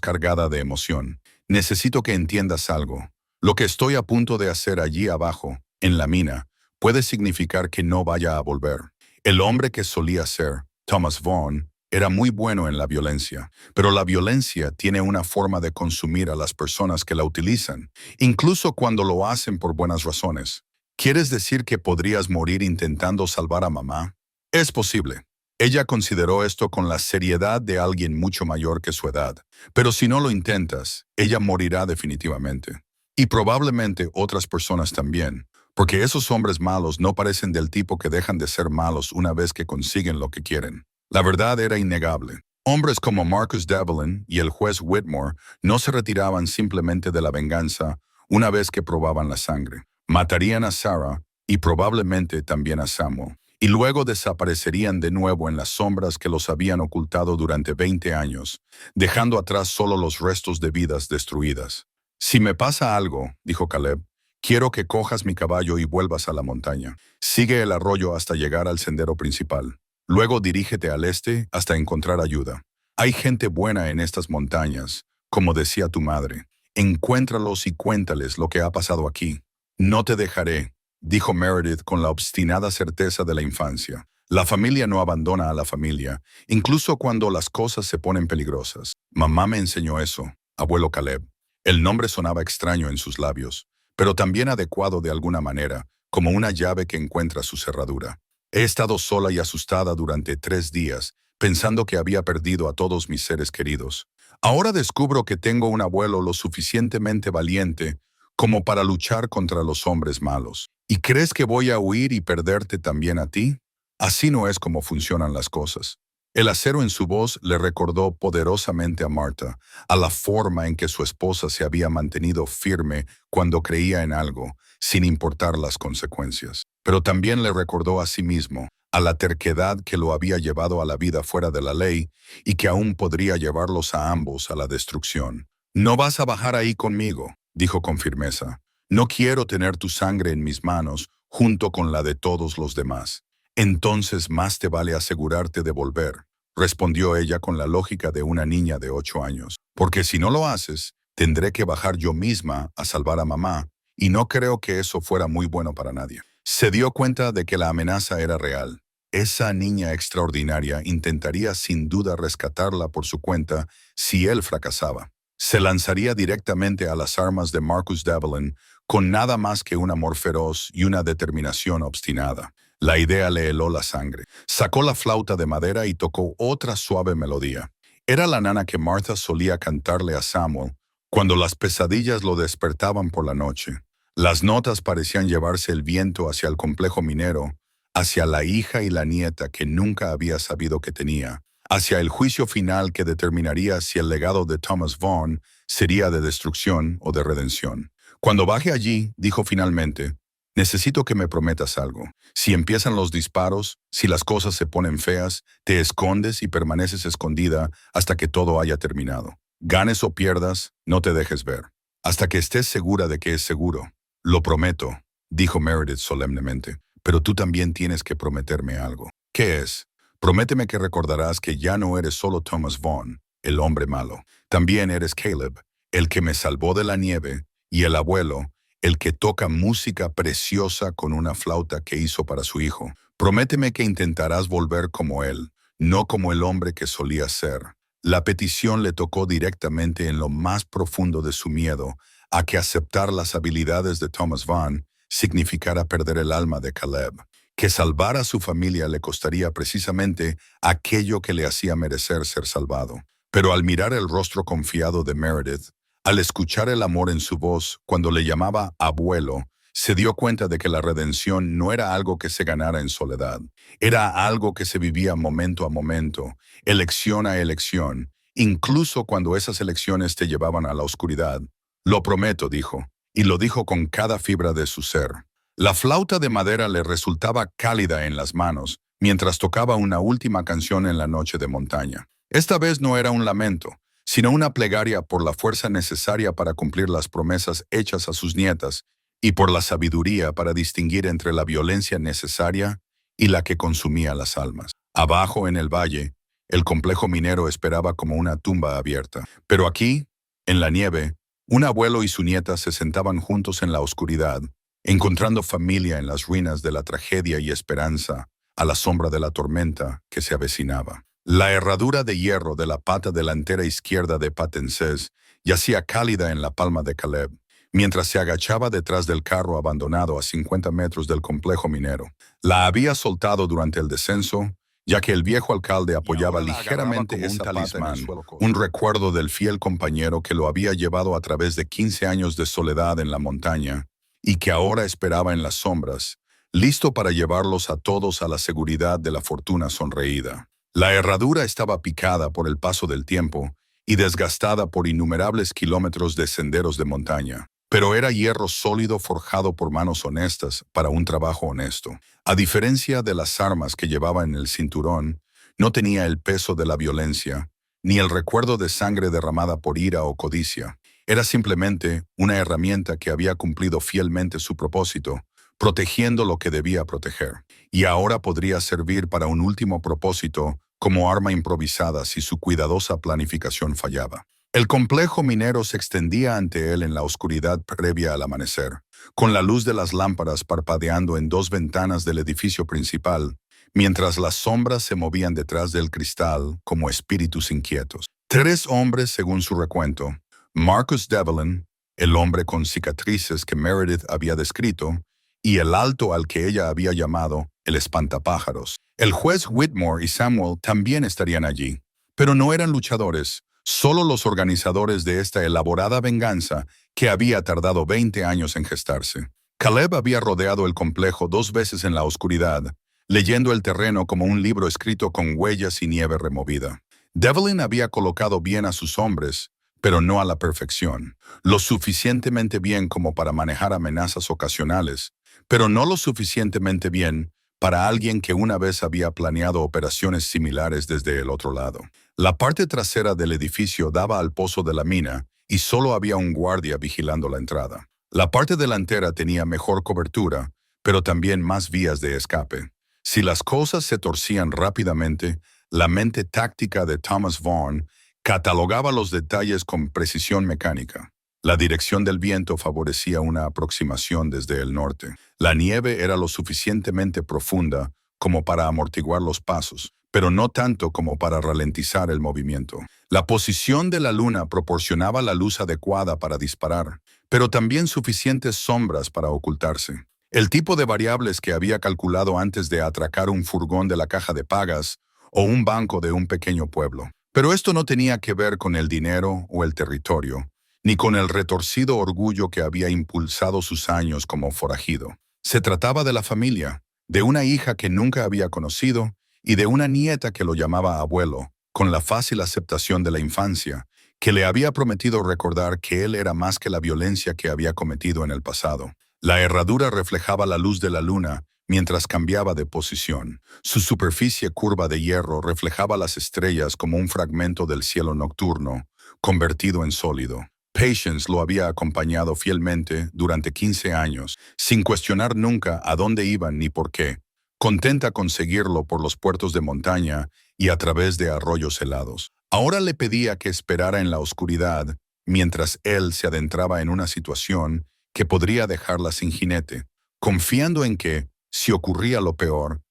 cargada de emoción, necesito que entiendas algo. Lo que estoy a punto de hacer allí abajo, en la mina, puede significar que no vaya a volver. El hombre que solía ser, Thomas Vaughn, era muy bueno en la violencia, pero la violencia tiene una forma de consumir a las personas que la utilizan, incluso cuando lo hacen por buenas razones. ¿Quieres decir que podrías morir intentando salvar a mamá? Es posible. Ella consideró esto con la seriedad de alguien mucho mayor que su edad, pero si no lo intentas, ella morirá definitivamente. Y probablemente otras personas también, porque esos hombres malos no parecen del tipo que dejan de ser malos una vez que consiguen lo que quieren. La verdad era innegable. Hombres como Marcus Devlin y el juez Whitmore no se retiraban simplemente de la venganza una vez que probaban la sangre. Matarían a Sarah y probablemente también a Samuel, y luego desaparecerían de nuevo en las sombras que los habían ocultado durante 20 años, dejando atrás solo los restos de vidas destruidas. Si me pasa algo, dijo Caleb, quiero que cojas mi caballo y vuelvas a la montaña. Sigue el arroyo hasta llegar al sendero principal. Luego dirígete al este hasta encontrar ayuda. Hay gente buena en estas montañas, como decía tu madre. Encuéntralos y cuéntales lo que ha pasado aquí. No te dejaré, dijo Meredith con la obstinada certeza de la infancia. La familia no abandona a la familia, incluso cuando las cosas se ponen peligrosas. Mamá me enseñó eso, abuelo Caleb. El nombre sonaba extraño en sus labios, pero también adecuado de alguna manera, como una llave que encuentra su cerradura. He estado sola y asustada durante 3 días, pensando que había perdido a todos mis seres queridos. Ahora descubro que tengo un abuelo lo suficientemente valiente como para luchar contra los hombres malos. ¿Y crees que voy a huir y perderte también a ti? Así no es como funcionan las cosas. El acero en su voz le recordó poderosamente a Martha, a la forma en que su esposa se había mantenido firme cuando creía en algo, sin importar las consecuencias. Pero también le recordó a sí mismo, a la terquedad que lo había llevado a la vida fuera de la ley y que aún podría llevarlos a ambos a la destrucción. No vas a bajar ahí conmigo, dijo con firmeza. No quiero tener tu sangre en mis manos junto con la de todos los demás. Entonces más te vale asegurarte de volver, respondió ella con la lógica de una niña de 8 años, porque si no lo haces, Tendré que bajar yo misma a salvar a mamá, y no creo que eso fuera muy bueno para nadie. Se dio cuenta de que la amenaza era real. Esa niña extraordinaria intentaría sin duda rescatarla por su cuenta si él fracasaba. Se lanzaría directamente a las armas de Marcus Devlin con nada más que un amor feroz y una determinación obstinada. La idea le heló la sangre. Sacó la flauta de madera y tocó otra suave melodía. Era la nana que Martha solía cantarle a Samuel cuando las pesadillas lo despertaban por la noche. Las notas parecían llevarse el viento hacia el complejo minero, hacia la hija y la nieta que nunca había sabido que tenía, hacia el juicio final que determinaría si el legado de Thomas Vaughn sería de destrucción o de redención. Cuando baje allí, dijo finalmente, necesito que me prometas algo. Si empiezan los disparos, si las cosas se ponen feas, te escondes y permaneces escondida hasta que todo haya terminado. Ganes o pierdas, no te dejes ver. Hasta que estés segura de que es seguro. Lo prometo, dijo Meredith solemnemente, pero tú también tienes que prometerme algo. ¿Qué es? Prométeme que recordarás que ya no eres solo Thomas Vaughn, el hombre malo. También eres Caleb, el que me salvó de la nieve, y el abuelo, el que toca música preciosa con una flauta que hizo para su hijo. Prométeme que intentarás volver como él, no como el hombre que solía ser. La petición le tocó directamente en lo más profundo de su miedo a que aceptar las habilidades de Thomas Vaughn significara perder el alma de Caleb. Que salvar a su familia le costaría precisamente aquello que le hacía merecer ser salvado. Pero al mirar el rostro confiado de Meredith, al escuchar el amor en su voz cuando le llamaba abuelo, se dio cuenta de que la redención no era algo que se ganara en soledad. Era algo que se vivía momento a momento, elección a elección, incluso cuando esas elecciones te llevaban a la oscuridad. Lo prometo, dijo, y lo dijo con cada fibra de su ser. La flauta de madera le resultaba cálida en las manos, mientras tocaba una última canción en la noche de montaña. Esta vez no era un lamento, sino una plegaria por la fuerza necesaria para cumplir las promesas hechas a sus nietas y por la sabiduría para distinguir entre la violencia necesaria y la que consumía las almas. Abajo en el valle, el complejo minero esperaba como una tumba abierta. Pero aquí, en la nieve, un abuelo y su nieta se sentaban juntos en la oscuridad, encontrando familia en las ruinas de la tragedia y esperanza, a la sombra de la tormenta que se avecinaba. La herradura de hierro de la pata delantera izquierda de Patenses yacía cálida en la palma de Caleb, mientras se agachaba detrás del carro abandonado a 50 metros del complejo minero. La había soltado durante el descenso, ya que el viejo alcalde apoyaba ligeramente ese talismán, un recuerdo del fiel compañero que lo había llevado a través de 15 años de soledad en la montaña y que ahora esperaba en las sombras, listo para llevarlos a todos a la seguridad de la fortuna sonreída. La herradura estaba picada por el paso del tiempo y desgastada por innumerables kilómetros de senderos de montaña, pero era hierro sólido forjado por manos honestas para un trabajo honesto. A diferencia de las armas que llevaba en el cinturón, no tenía el peso de la violencia, ni el recuerdo de sangre derramada por ira o codicia. Era simplemente una herramienta que había cumplido fielmente su propósito, protegiendo lo que debía proteger. Y ahora podría servir para un último propósito como arma improvisada si su cuidadosa planificación fallaba. El complejo minero se extendía ante él en la oscuridad previa al amanecer, con la luz de las lámparas parpadeando en dos ventanas del edificio principal, mientras las sombras se movían detrás del cristal como espíritus inquietos. 3 hombres, según su recuento: Marcus Devlin, el hombre con cicatrices que Meredith había descrito, y el alto al que ella había llamado el espantapájaros. El juez Whitmore y Samuel también estarían allí, pero no eran luchadores, solo los organizadores de esta elaborada venganza que había tardado 20 años en gestarse. Caleb había rodeado el complejo 2 veces en la oscuridad, leyendo el terreno como un libro escrito con huellas y nieve removida. Devlin había colocado bien a sus hombres, pero no a la perfección, lo suficientemente bien como para manejar amenazas ocasionales, pero no lo suficientemente bien para alguien que una vez había planeado operaciones similares desde el otro lado. La parte trasera del edificio daba al pozo de la mina y solo había un guardia vigilando la entrada. La parte delantera tenía mejor cobertura, pero también más vías de escape. Si las cosas se torcían rápidamente, la mente táctica de Thomas Vaughn Catalogaba los detalles con precisión mecánica. La dirección del viento favorecía una aproximación desde el norte. La nieve era lo suficientemente profunda como para amortiguar los pasos, pero no tanto como para ralentizar el movimiento. La posición de la luna proporcionaba la luz adecuada para disparar, pero también suficientes sombras para ocultarse. El tipo de variables que había calculado antes de atracar un furgón de la caja de pagas o un banco de un pequeño pueblo. Pero esto no tenía que ver con el dinero o el territorio, ni con el retorcido orgullo que había impulsado sus años como forajido. Se trataba de la familia, de una hija que nunca había conocido y de una nieta que lo llamaba abuelo, con la fácil aceptación de la infancia, que le había prometido recordar que él era más que la violencia que había cometido en el pasado. La herradura reflejaba la luz de la luna mientras cambiaba de posición. Su superficie curva de hierro reflejaba las estrellas como un fragmento del cielo nocturno, convertido en sólido. Patience lo había acompañado fielmente durante 15 años, sin cuestionar nunca a dónde iban ni por qué, contenta con seguirlo por los puertos de montaña y a través de arroyos helados. Ahora le pedía que esperara en la oscuridad mientras él se adentraba en una situación que podría dejarla sin jinete, confiando en que, si ocurría lo peor,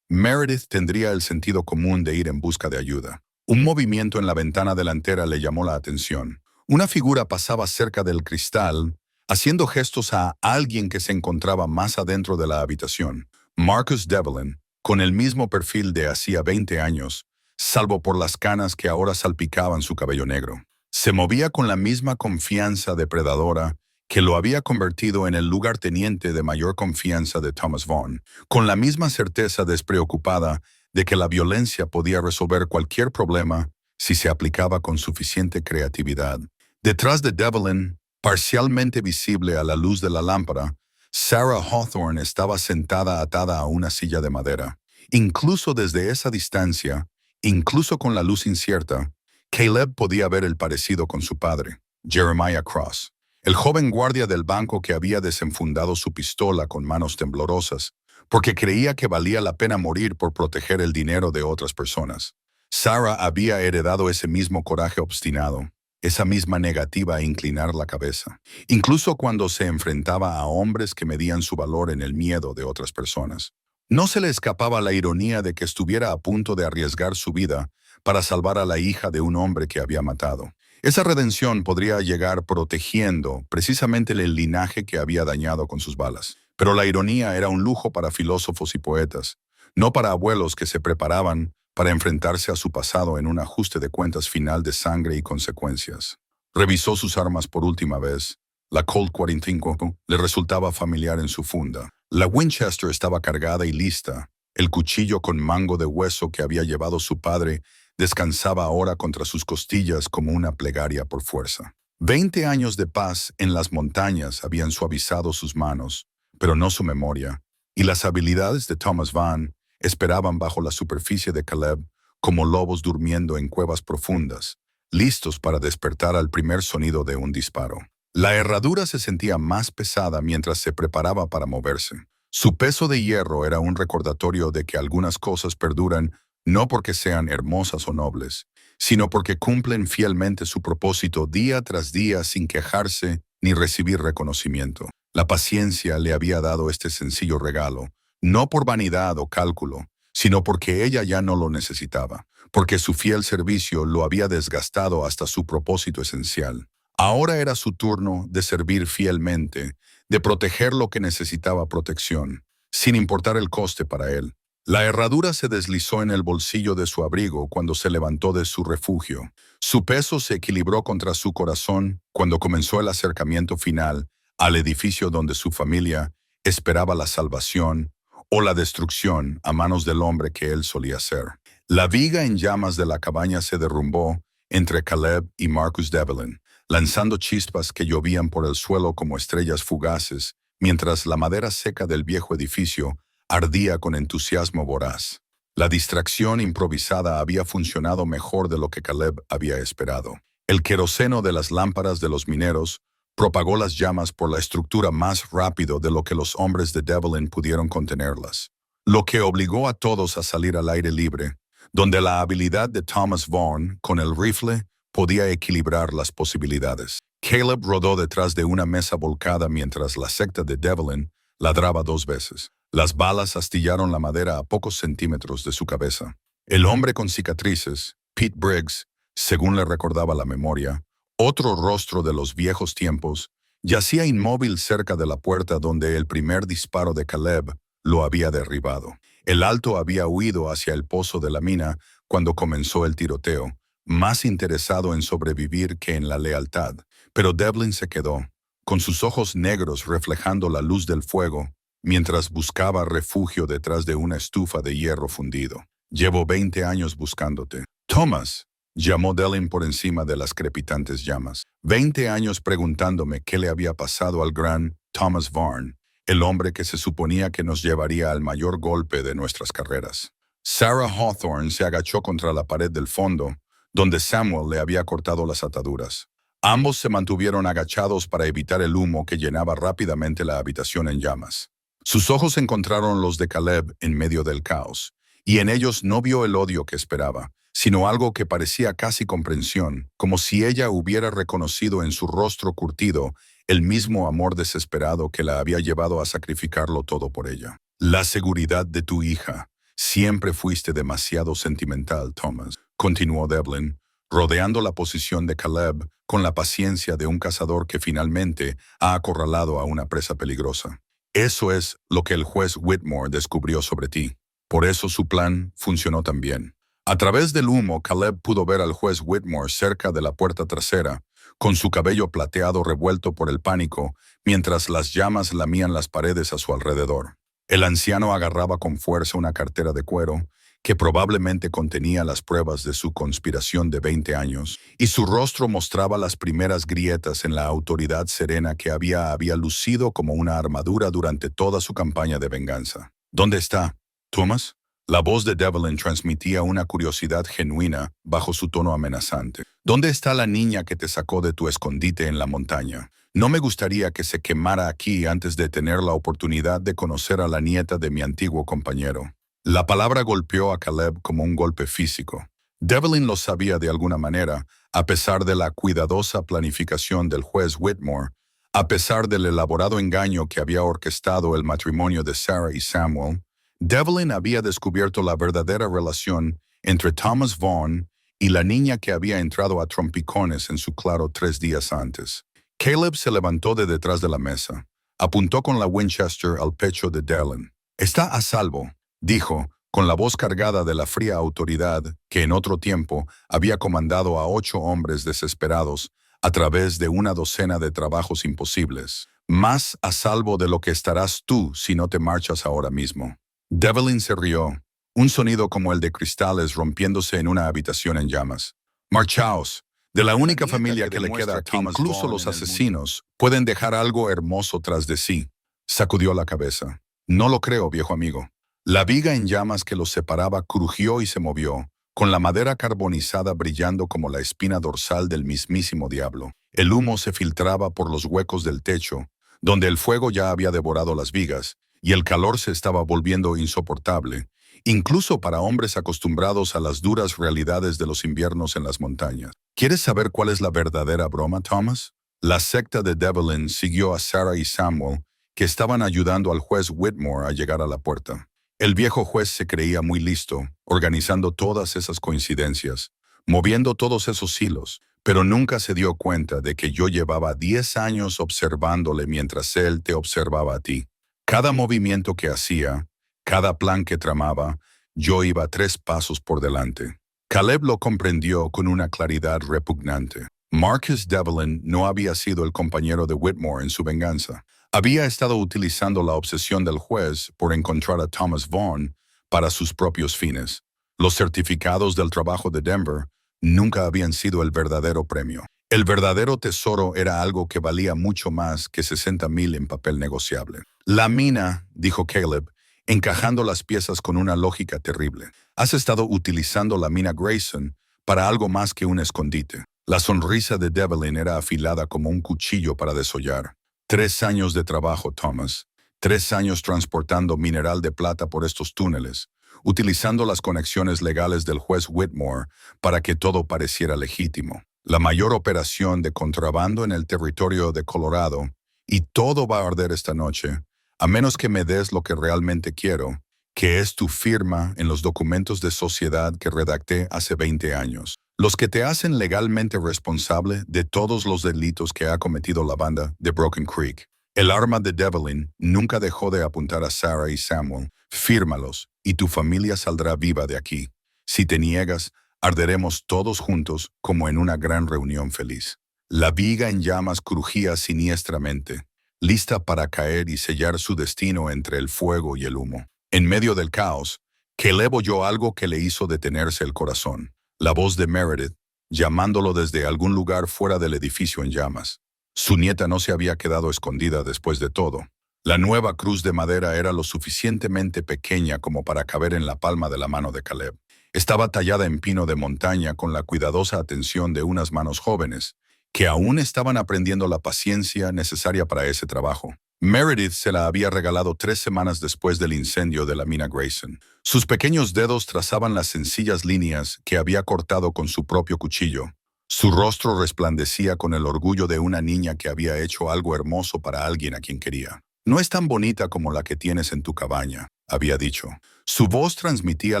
Meredith tendría el sentido común de ir en busca de ayuda. Un movimiento en la ventana delantera le llamó la atención. Una figura pasaba cerca del cristal, haciendo gestos a alguien que se encontraba más adentro de la habitación. Marcus Devlin, con el mismo perfil de hacía 20 años, salvo por las canas que ahora salpicaban su cabello negro. Se movía con la misma confianza depredadora que lo había convertido en el lugarteniente de mayor confianza de Thomas Vaughn, con la misma certeza despreocupada de que la violencia podía resolver cualquier problema si se aplicaba con suficiente creatividad. Detrás de Devlin, parcialmente visible a la luz de la lámpara, Sarah Hawthorne estaba sentada atada a una silla de madera. Incluso desde esa distancia, incluso con la luz incierta, Caleb podía ver el parecido con su padre, Jeremiah Cross, el joven guardia del banco que había desenfundado su pistola con manos temblorosas, porque creía que valía la pena morir por proteger el dinero de otras personas. Sarah había heredado ese mismo coraje obstinado, esa misma negativa a inclinar la cabeza, incluso cuando se enfrentaba a hombres que medían su valor en el miedo de otras personas. No se le escapaba la ironía de que estuviera a punto de arriesgar su vida para salvar a la hija de un hombre que había matado. Esa redención podría llegar protegiendo precisamente el linaje que había dañado con sus balas. Pero la ironía era un lujo para filósofos y poetas, no para abuelos que se preparaban para enfrentarse a su pasado en un ajuste de cuentas final de sangre y consecuencias. Revisó sus armas por última vez. La Colt 45 le resultaba familiar en su funda. La Winchester estaba cargada y lista. El cuchillo con mango de hueso que había llevado su padre descansaba ahora contra sus costillas como una plegaria por fuerza. 20 años de paz en las montañas habían suavizado sus manos, pero no su memoria, y las habilidades de Thomas Vaughn esperaban bajo la superficie de Caleb como lobos durmiendo en cuevas profundas, listos para despertar al primer sonido de un disparo. La herradura se sentía más pesada mientras se preparaba para moverse. Su peso de hierro era un recordatorio de que algunas cosas perduran no porque sean hermosas o nobles, sino porque cumplen fielmente su propósito día tras día sin quejarse ni recibir reconocimiento. La paciencia le había dado este sencillo regalo, no por vanidad o cálculo, sino porque ella ya no lo necesitaba, porque su fiel servicio lo había desgastado hasta su propósito esencial. Ahora era su turno de servir fielmente, de proteger lo que necesitaba protección, sin importar el coste para él. La herradura se deslizó en el bolsillo de su abrigo cuando se levantó de su refugio. Su peso se equilibró contra su corazón cuando comenzó el acercamiento final al edificio donde su familia esperaba la salvación o la destrucción a manos del hombre que él solía ser. La viga en llamas de la cabaña se derrumbó entre Caleb y Marcus Devlin, lanzando chispas que llovían por el suelo como estrellas fugaces, mientras la madera seca del viejo edificio ardía con entusiasmo voraz. La distracción improvisada había funcionado mejor de lo que Caleb había esperado. El queroseno de las lámparas de los mineros propagó las llamas por la estructura más rápido de lo que los hombres de Devlin pudieron contenerlas, lo que obligó a todos a salir al aire libre, donde la habilidad de Thomas Vaughn con el rifle podía equilibrar las posibilidades. Caleb rodó detrás de una mesa volcada mientras la secta de Devlin ladraba 2 veces. Las balas astillaron la madera a pocos centímetros de su cabeza. El hombre con cicatrices, Pete Briggs, según le recordaba la memoria, otro rostro de los viejos tiempos, yacía inmóvil cerca de la puerta donde el primer disparo de Caleb lo había derribado. El alto había huido hacia el pozo de la mina cuando comenzó el tiroteo, más interesado en sobrevivir que en la lealtad. Pero Devlin se quedó, con sus ojos negros reflejando la luz del fuego, mientras buscaba refugio detrás de una estufa de hierro fundido. «Llevo 20 años buscándote. Thomas», llamó Devlin por encima de las crepitantes llamas. 20 años preguntándome qué le había pasado al gran Thomas Vaughn, el hombre que se suponía que nos llevaría al mayor golpe de nuestras carreras. Sarah Hawthorne se agachó contra la pared del fondo, donde Samuel le había cortado las ataduras. Ambos se mantuvieron agachados para evitar el humo que llenaba rápidamente la habitación en llamas. Sus ojos encontraron los de Caleb en medio del caos, y en ellos no vio el odio que esperaba, sino algo que parecía casi comprensión, como si ella hubiera reconocido en su rostro curtido el mismo amor desesperado que la había llevado a sacrificarlo todo por ella. «La seguridad de tu hija. Siempre fuiste demasiado sentimental, Thomas», continuó Devlin, rodeando la posición de Caleb con la paciencia de un cazador que finalmente ha acorralado a una presa peligrosa. «Eso es lo que el juez Whitmore descubrió sobre ti. Por eso su plan funcionó tan bien». A través del humo, Caleb pudo ver al juez Whitmore cerca de la puerta trasera, con su cabello plateado revuelto por el pánico, mientras las llamas lamían las paredes a su alrededor. El anciano agarraba con fuerza una cartera de cuero, que probablemente contenía las pruebas de su conspiración de 20 años, y su rostro mostraba las primeras grietas en la autoridad serena que había lucido como una armadura durante toda su campaña de venganza. «¿Dónde está, Thomas?» La voz de Devlin transmitía una curiosidad genuina bajo su tono amenazante. «¿Dónde está la niña que te sacó de tu escondite en la montaña? No me gustaría que se quemara aquí antes de tener la oportunidad de conocer a la nieta de mi antiguo compañero». La palabra golpeó a Caleb como un golpe físico. Devlin lo sabía de alguna manera, a pesar de la cuidadosa planificación del juez Whitmore, a pesar del elaborado engaño que había orquestado el matrimonio de Sarah y Samuel. Devlin había descubierto la verdadera relación entre Thomas Vaughn y la niña que había entrado a trompicones en su claro 3 días antes. Caleb se levantó de detrás de la mesa, apuntó con la Winchester al pecho de Devlin. «Está a salvo», dijo, con la voz cargada de la fría autoridad que en otro tiempo había comandado a 8 hombres desesperados a través de una docena de trabajos imposibles. «Más a salvo de lo que estarás tú si no te marchas ahora mismo». Devlin se rió, un sonido como el de cristales rompiéndose en una habitación en llamas. «Marchaos, de la única familia que le queda aquí, incluso los asesinos pueden dejar algo hermoso tras de sí». Sacudió la cabeza. «No lo creo, viejo amigo». La viga en llamas que los separaba crujió y se movió, con la madera carbonizada brillando como la espina dorsal del mismísimo diablo. El humo se filtraba por los huecos del techo, donde el fuego ya había devorado las vigas, y el calor se estaba volviendo insoportable, incluso para hombres acostumbrados a las duras realidades de los inviernos en las montañas. ¿Quieres saber cuál es la verdadera broma, Thomas? La secta de Devlin siguió a Sarah y Samuel, que estaban ayudando al juez Whitmore a llegar a la puerta. El viejo juez se creía muy listo, organizando todas esas coincidencias, moviendo todos esos hilos, pero nunca se dio cuenta de que yo llevaba 10 años observándole mientras él te observaba a ti. Cada movimiento que hacía, cada plan que tramaba, yo iba 3 pasos por delante. Caleb lo comprendió con una claridad repugnante. Marcus Devlin no había sido el compañero de Whitmore en su venganza. Había estado utilizando la obsesión del juez por encontrar a Thomas Vaughn para sus propios fines. Los certificados del trabajo de Denver nunca habían sido el verdadero premio. El verdadero tesoro era algo que valía mucho más que 60,000 en papel negociable. «La mina», dijo Caleb, encajando las piezas con una lógica terrible. «Has estado utilizando la mina Grayson para algo más que un escondite». La sonrisa de Devlin era afilada como un cuchillo para desollar. 3 años de trabajo, Thomas. 3 años transportando mineral de plata por estos túneles. utilizando las conexiones legales del juez Whitmore para que todo pareciera legítimo. La mayor operación de contrabando en el territorio de Colorado, y todo va a arder esta noche, a menos que me des lo que realmente quiero, que es tu firma en los documentos de sociedad que redacté hace 20 años, los que te hacen legalmente responsable de todos los delitos que ha cometido la banda de Broken Creek. El arma de Devlin nunca dejó de apuntar a Sarah y Samuel. Fírmalos, y tu familia saldrá viva de aquí. Si te niegas, arderemos todos juntos como en una gran reunión feliz. La viga en llamas crujía siniestramente, lista para caer y sellar su destino entre el fuego y el humo. En medio del caos, Caleb oyó algo que le hizo detenerse el corazón. La voz de Meredith, llamándolo desde algún lugar fuera del edificio en llamas. Su nieta no se había quedado escondida después de todo. La nueva cruz de madera era lo suficientemente pequeña como para caber en la palma de la mano de Caleb. Estaba tallada en pino de montaña con la cuidadosa atención de unas manos jóvenes, que aún estaban aprendiendo la paciencia necesaria para ese trabajo. Meredith se la había regalado 3 semanas después del incendio de la mina Grayson. Sus pequeños dedos trazaban las sencillas líneas que había cortado con su propio cuchillo. Su rostro resplandecía con el orgullo de una niña que había hecho algo hermoso para alguien a quien quería. No es tan bonita como la que tienes en tu cabaña, había dicho. Su voz transmitía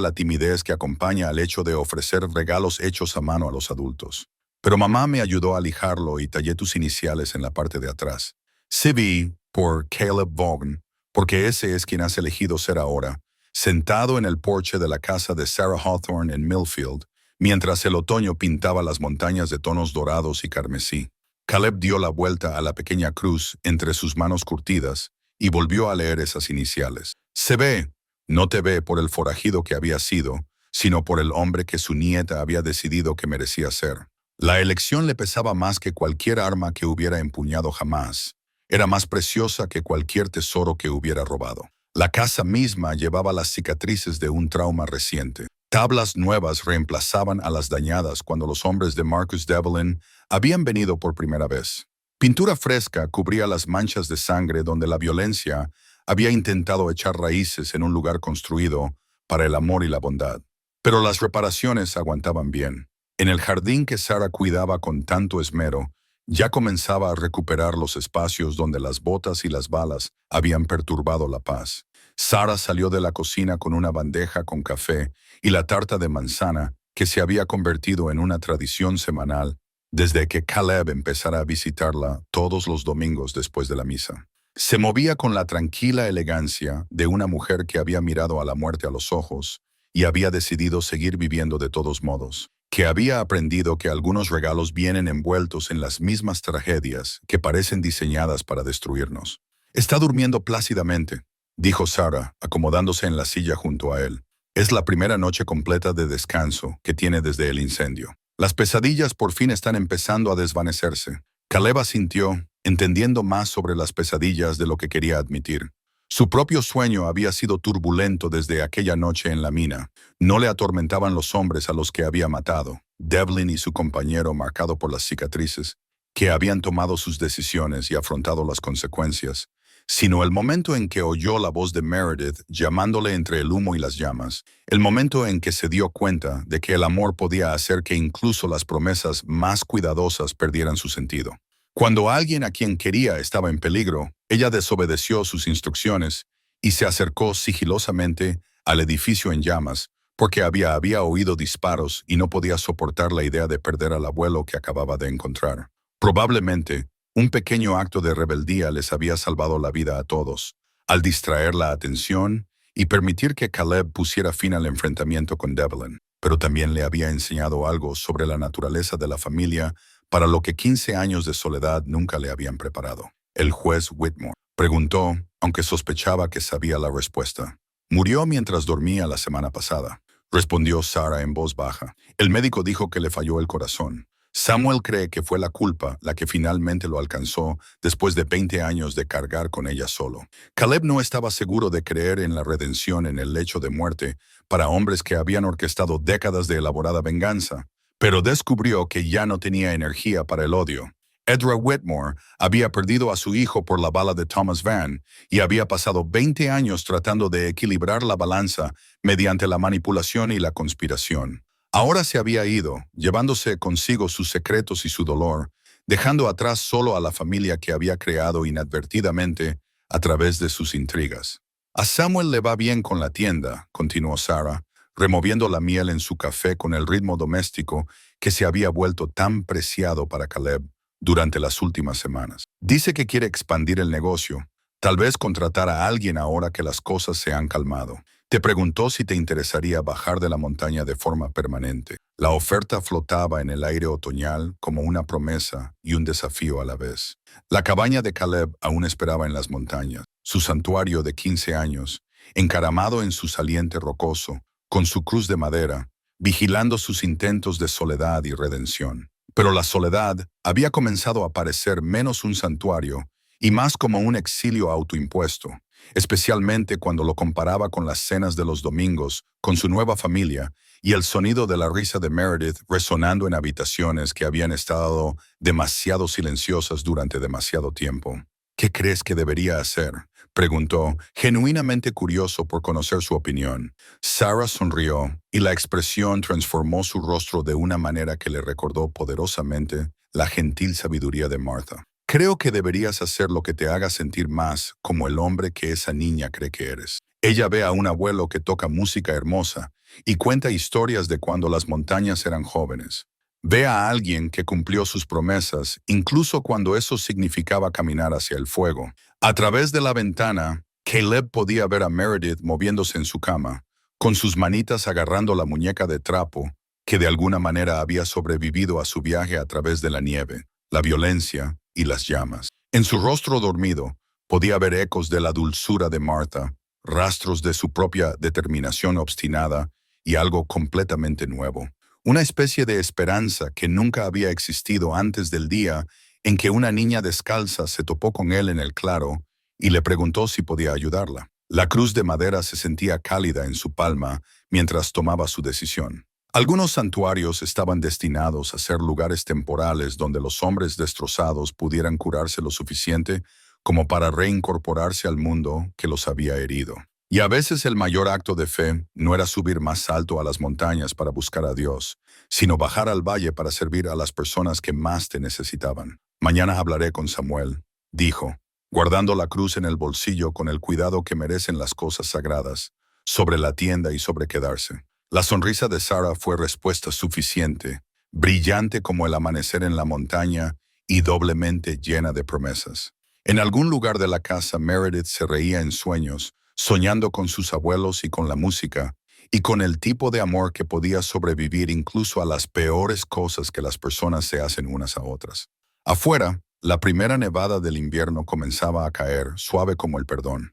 la timidez que acompaña al hecho de ofrecer regalos hechos a mano a los adultos. Pero mamá me ayudó a lijarlo y tallé tus iniciales en la parte de atrás. CV por Caleb Vaughn, porque ese es quien has elegido ser ahora, sentado en el porche de la casa de Sarah Hawthorne en Millfield, mientras el otoño pintaba las montañas de tonos dorados y carmesí. Caleb dio la vuelta a la pequeña cruz entre sus manos curtidas y volvió a leer esas iniciales. Se ve, no te ve por el forajido que había sido, sino por el hombre que su nieta había decidido que merecía ser. La elección le pesaba más que cualquier arma que hubiera empuñado jamás. Era más preciosa que cualquier tesoro que hubiera robado. La casa misma llevaba las cicatrices de un trauma reciente. Tablas nuevas reemplazaban a las dañadas cuando los hombres de Marcus Devlin habían venido por primera vez. Pintura fresca cubría las manchas de sangre donde la violencia había intentado echar raíces en un lugar construido para el amor y la bondad. Pero las reparaciones aguantaban bien. En el jardín que Sarah cuidaba con tanto esmero, ya comenzaba a recuperar los espacios donde las botas y las balas habían perturbado la paz. Sarah salió de la cocina con una bandeja con café y la tarta de manzana que se había convertido en una tradición semanal desde que Caleb empezara a visitarla todos los domingos después de la misa. Se movía con la tranquila elegancia de una mujer que había mirado a la muerte a los ojos y había decidido seguir viviendo de todos modos, que había aprendido que algunos regalos vienen envueltos en las mismas tragedias que parecen diseñadas para destruirnos. Está durmiendo plácidamente, dijo Sarah, acomodándose en la silla junto a él. Es la primera noche completa de descanso que tiene desde el incendio. Las pesadillas por fin están empezando a desvanecerse. Caleb asintió, entendiendo más sobre las pesadillas de lo que quería admitir. Su propio sueño había sido turbulento desde aquella noche en la mina. No le atormentaban los hombres a los que había matado, Devlin y su compañero marcado por las cicatrices, que habían tomado sus decisiones y afrontado las consecuencias, sino el momento en que oyó la voz de Meredith llamándole entre el humo y las llamas, el momento en que se dio cuenta de que el amor podía hacer que incluso las promesas más cuidadosas perdieran su sentido. Cuando alguien a quien quería estaba en peligro, ella desobedeció sus instrucciones y se acercó sigilosamente al edificio en llamas porque había oído disparos y no podía soportar la idea de perder al abuelo que acababa de encontrar. Probablemente, un pequeño acto de rebeldía les había salvado la vida a todos, al distraer la atención y permitir que Caleb pusiera fin al enfrentamiento con Devlin, pero también le había enseñado algo sobre la naturaleza de la familia para lo que 15 años de soledad nunca le habían preparado. El juez Whitmore preguntó, aunque sospechaba que sabía la respuesta. Murió mientras dormía la semana pasada, respondió Sarah en voz baja. El médico dijo que le falló el corazón. Samuel cree que fue la culpa la que finalmente lo alcanzó después de 20 años de cargar con ella solo. Caleb no estaba seguro de creer en la redención en el lecho de muerte para hombres que habían orquestado décadas de elaborada venganza, pero descubrió que ya no tenía energía para el odio. Edra Whitmore había perdido a su hijo por la bala de Thomas Van y había pasado 20 años tratando de equilibrar la balanza mediante la manipulación y la conspiración. Ahora se había ido, llevándose consigo sus secretos y su dolor, dejando atrás solo a la familia que había creado inadvertidamente a través de sus intrigas. A Samuel le va bien con la tienda, continuó Sarah, removiendo la miel en su café con el ritmo doméstico que se había vuelto tan preciado para Caleb durante las últimas semanas. Dice que quiere expandir el negocio, tal vez contratar a alguien ahora que las cosas se han calmado. Te preguntó si te interesaría bajar de la montaña de forma permanente. La oferta flotaba en el aire otoñal como una promesa y un desafío a la vez. La cabaña de Caleb aún esperaba en las montañas, su santuario de 15 años, encaramado en su saliente rocoso, con su cruz de madera, vigilando sus intentos de soledad y redención. Pero la soledad había comenzado a parecer menos un santuario y más como un exilio autoimpuesto, especialmente cuando lo comparaba con las cenas de los domingos, con su nueva familia, y el sonido de la risa de Meredith resonando en habitaciones que habían estado demasiado silenciosas durante demasiado tiempo. ¿Qué crees que debería hacer?, preguntó, genuinamente curioso por conocer su opinión. Sarah sonrió, y la expresión transformó su rostro de una manera que le recordó poderosamente la gentil sabiduría de Martha. Creo que deberías hacer lo que te haga sentir más como el hombre que esa niña cree que eres. Ella ve a un abuelo que toca música hermosa y cuenta historias de cuando las montañas eran jóvenes. Ve a alguien que cumplió sus promesas, incluso cuando eso significaba caminar hacia el fuego. A través de la ventana, Caleb podía ver a Meredith moviéndose en su cama, con sus manitas agarrando la muñeca de trapo, que de alguna manera había sobrevivido a su viaje a través de la nieve, la violencia y las llamas. En su rostro dormido, podía ver ecos de la dulzura de Martha, rastros de su propia determinación obstinada y algo completamente nuevo. Una especie de esperanza que nunca había existido antes del día en que una niña descalza se topó con él en el claro y le preguntó si podía ayudarla. La cruz de madera se sentía cálida en su palma mientras tomaba su decisión. Algunos santuarios estaban destinados a ser lugares temporales donde los hombres destrozados pudieran curarse lo suficiente como para reincorporarse al mundo que los había herido. Y a veces el mayor acto de fe no era subir más alto a las montañas para buscar a Dios, sino bajar al valle para servir a las personas que más te necesitaban. Mañana hablaré con Samuel, dijo, guardando la cruz en el bolsillo con el cuidado que merecen las cosas sagradas, sobre la tienda y sobre quedarse. La sonrisa de Sarah fue respuesta suficiente, brillante como el amanecer en la montaña y doblemente llena de promesas. En algún lugar de la casa, Meredith se reía en sueños, soñando con sus abuelos y con la música, y con el tipo de amor que podía sobrevivir incluso a las peores cosas que las personas se hacen unas a otras. Afuera, la primera nevada del invierno comenzaba a caer, suave como el perdón.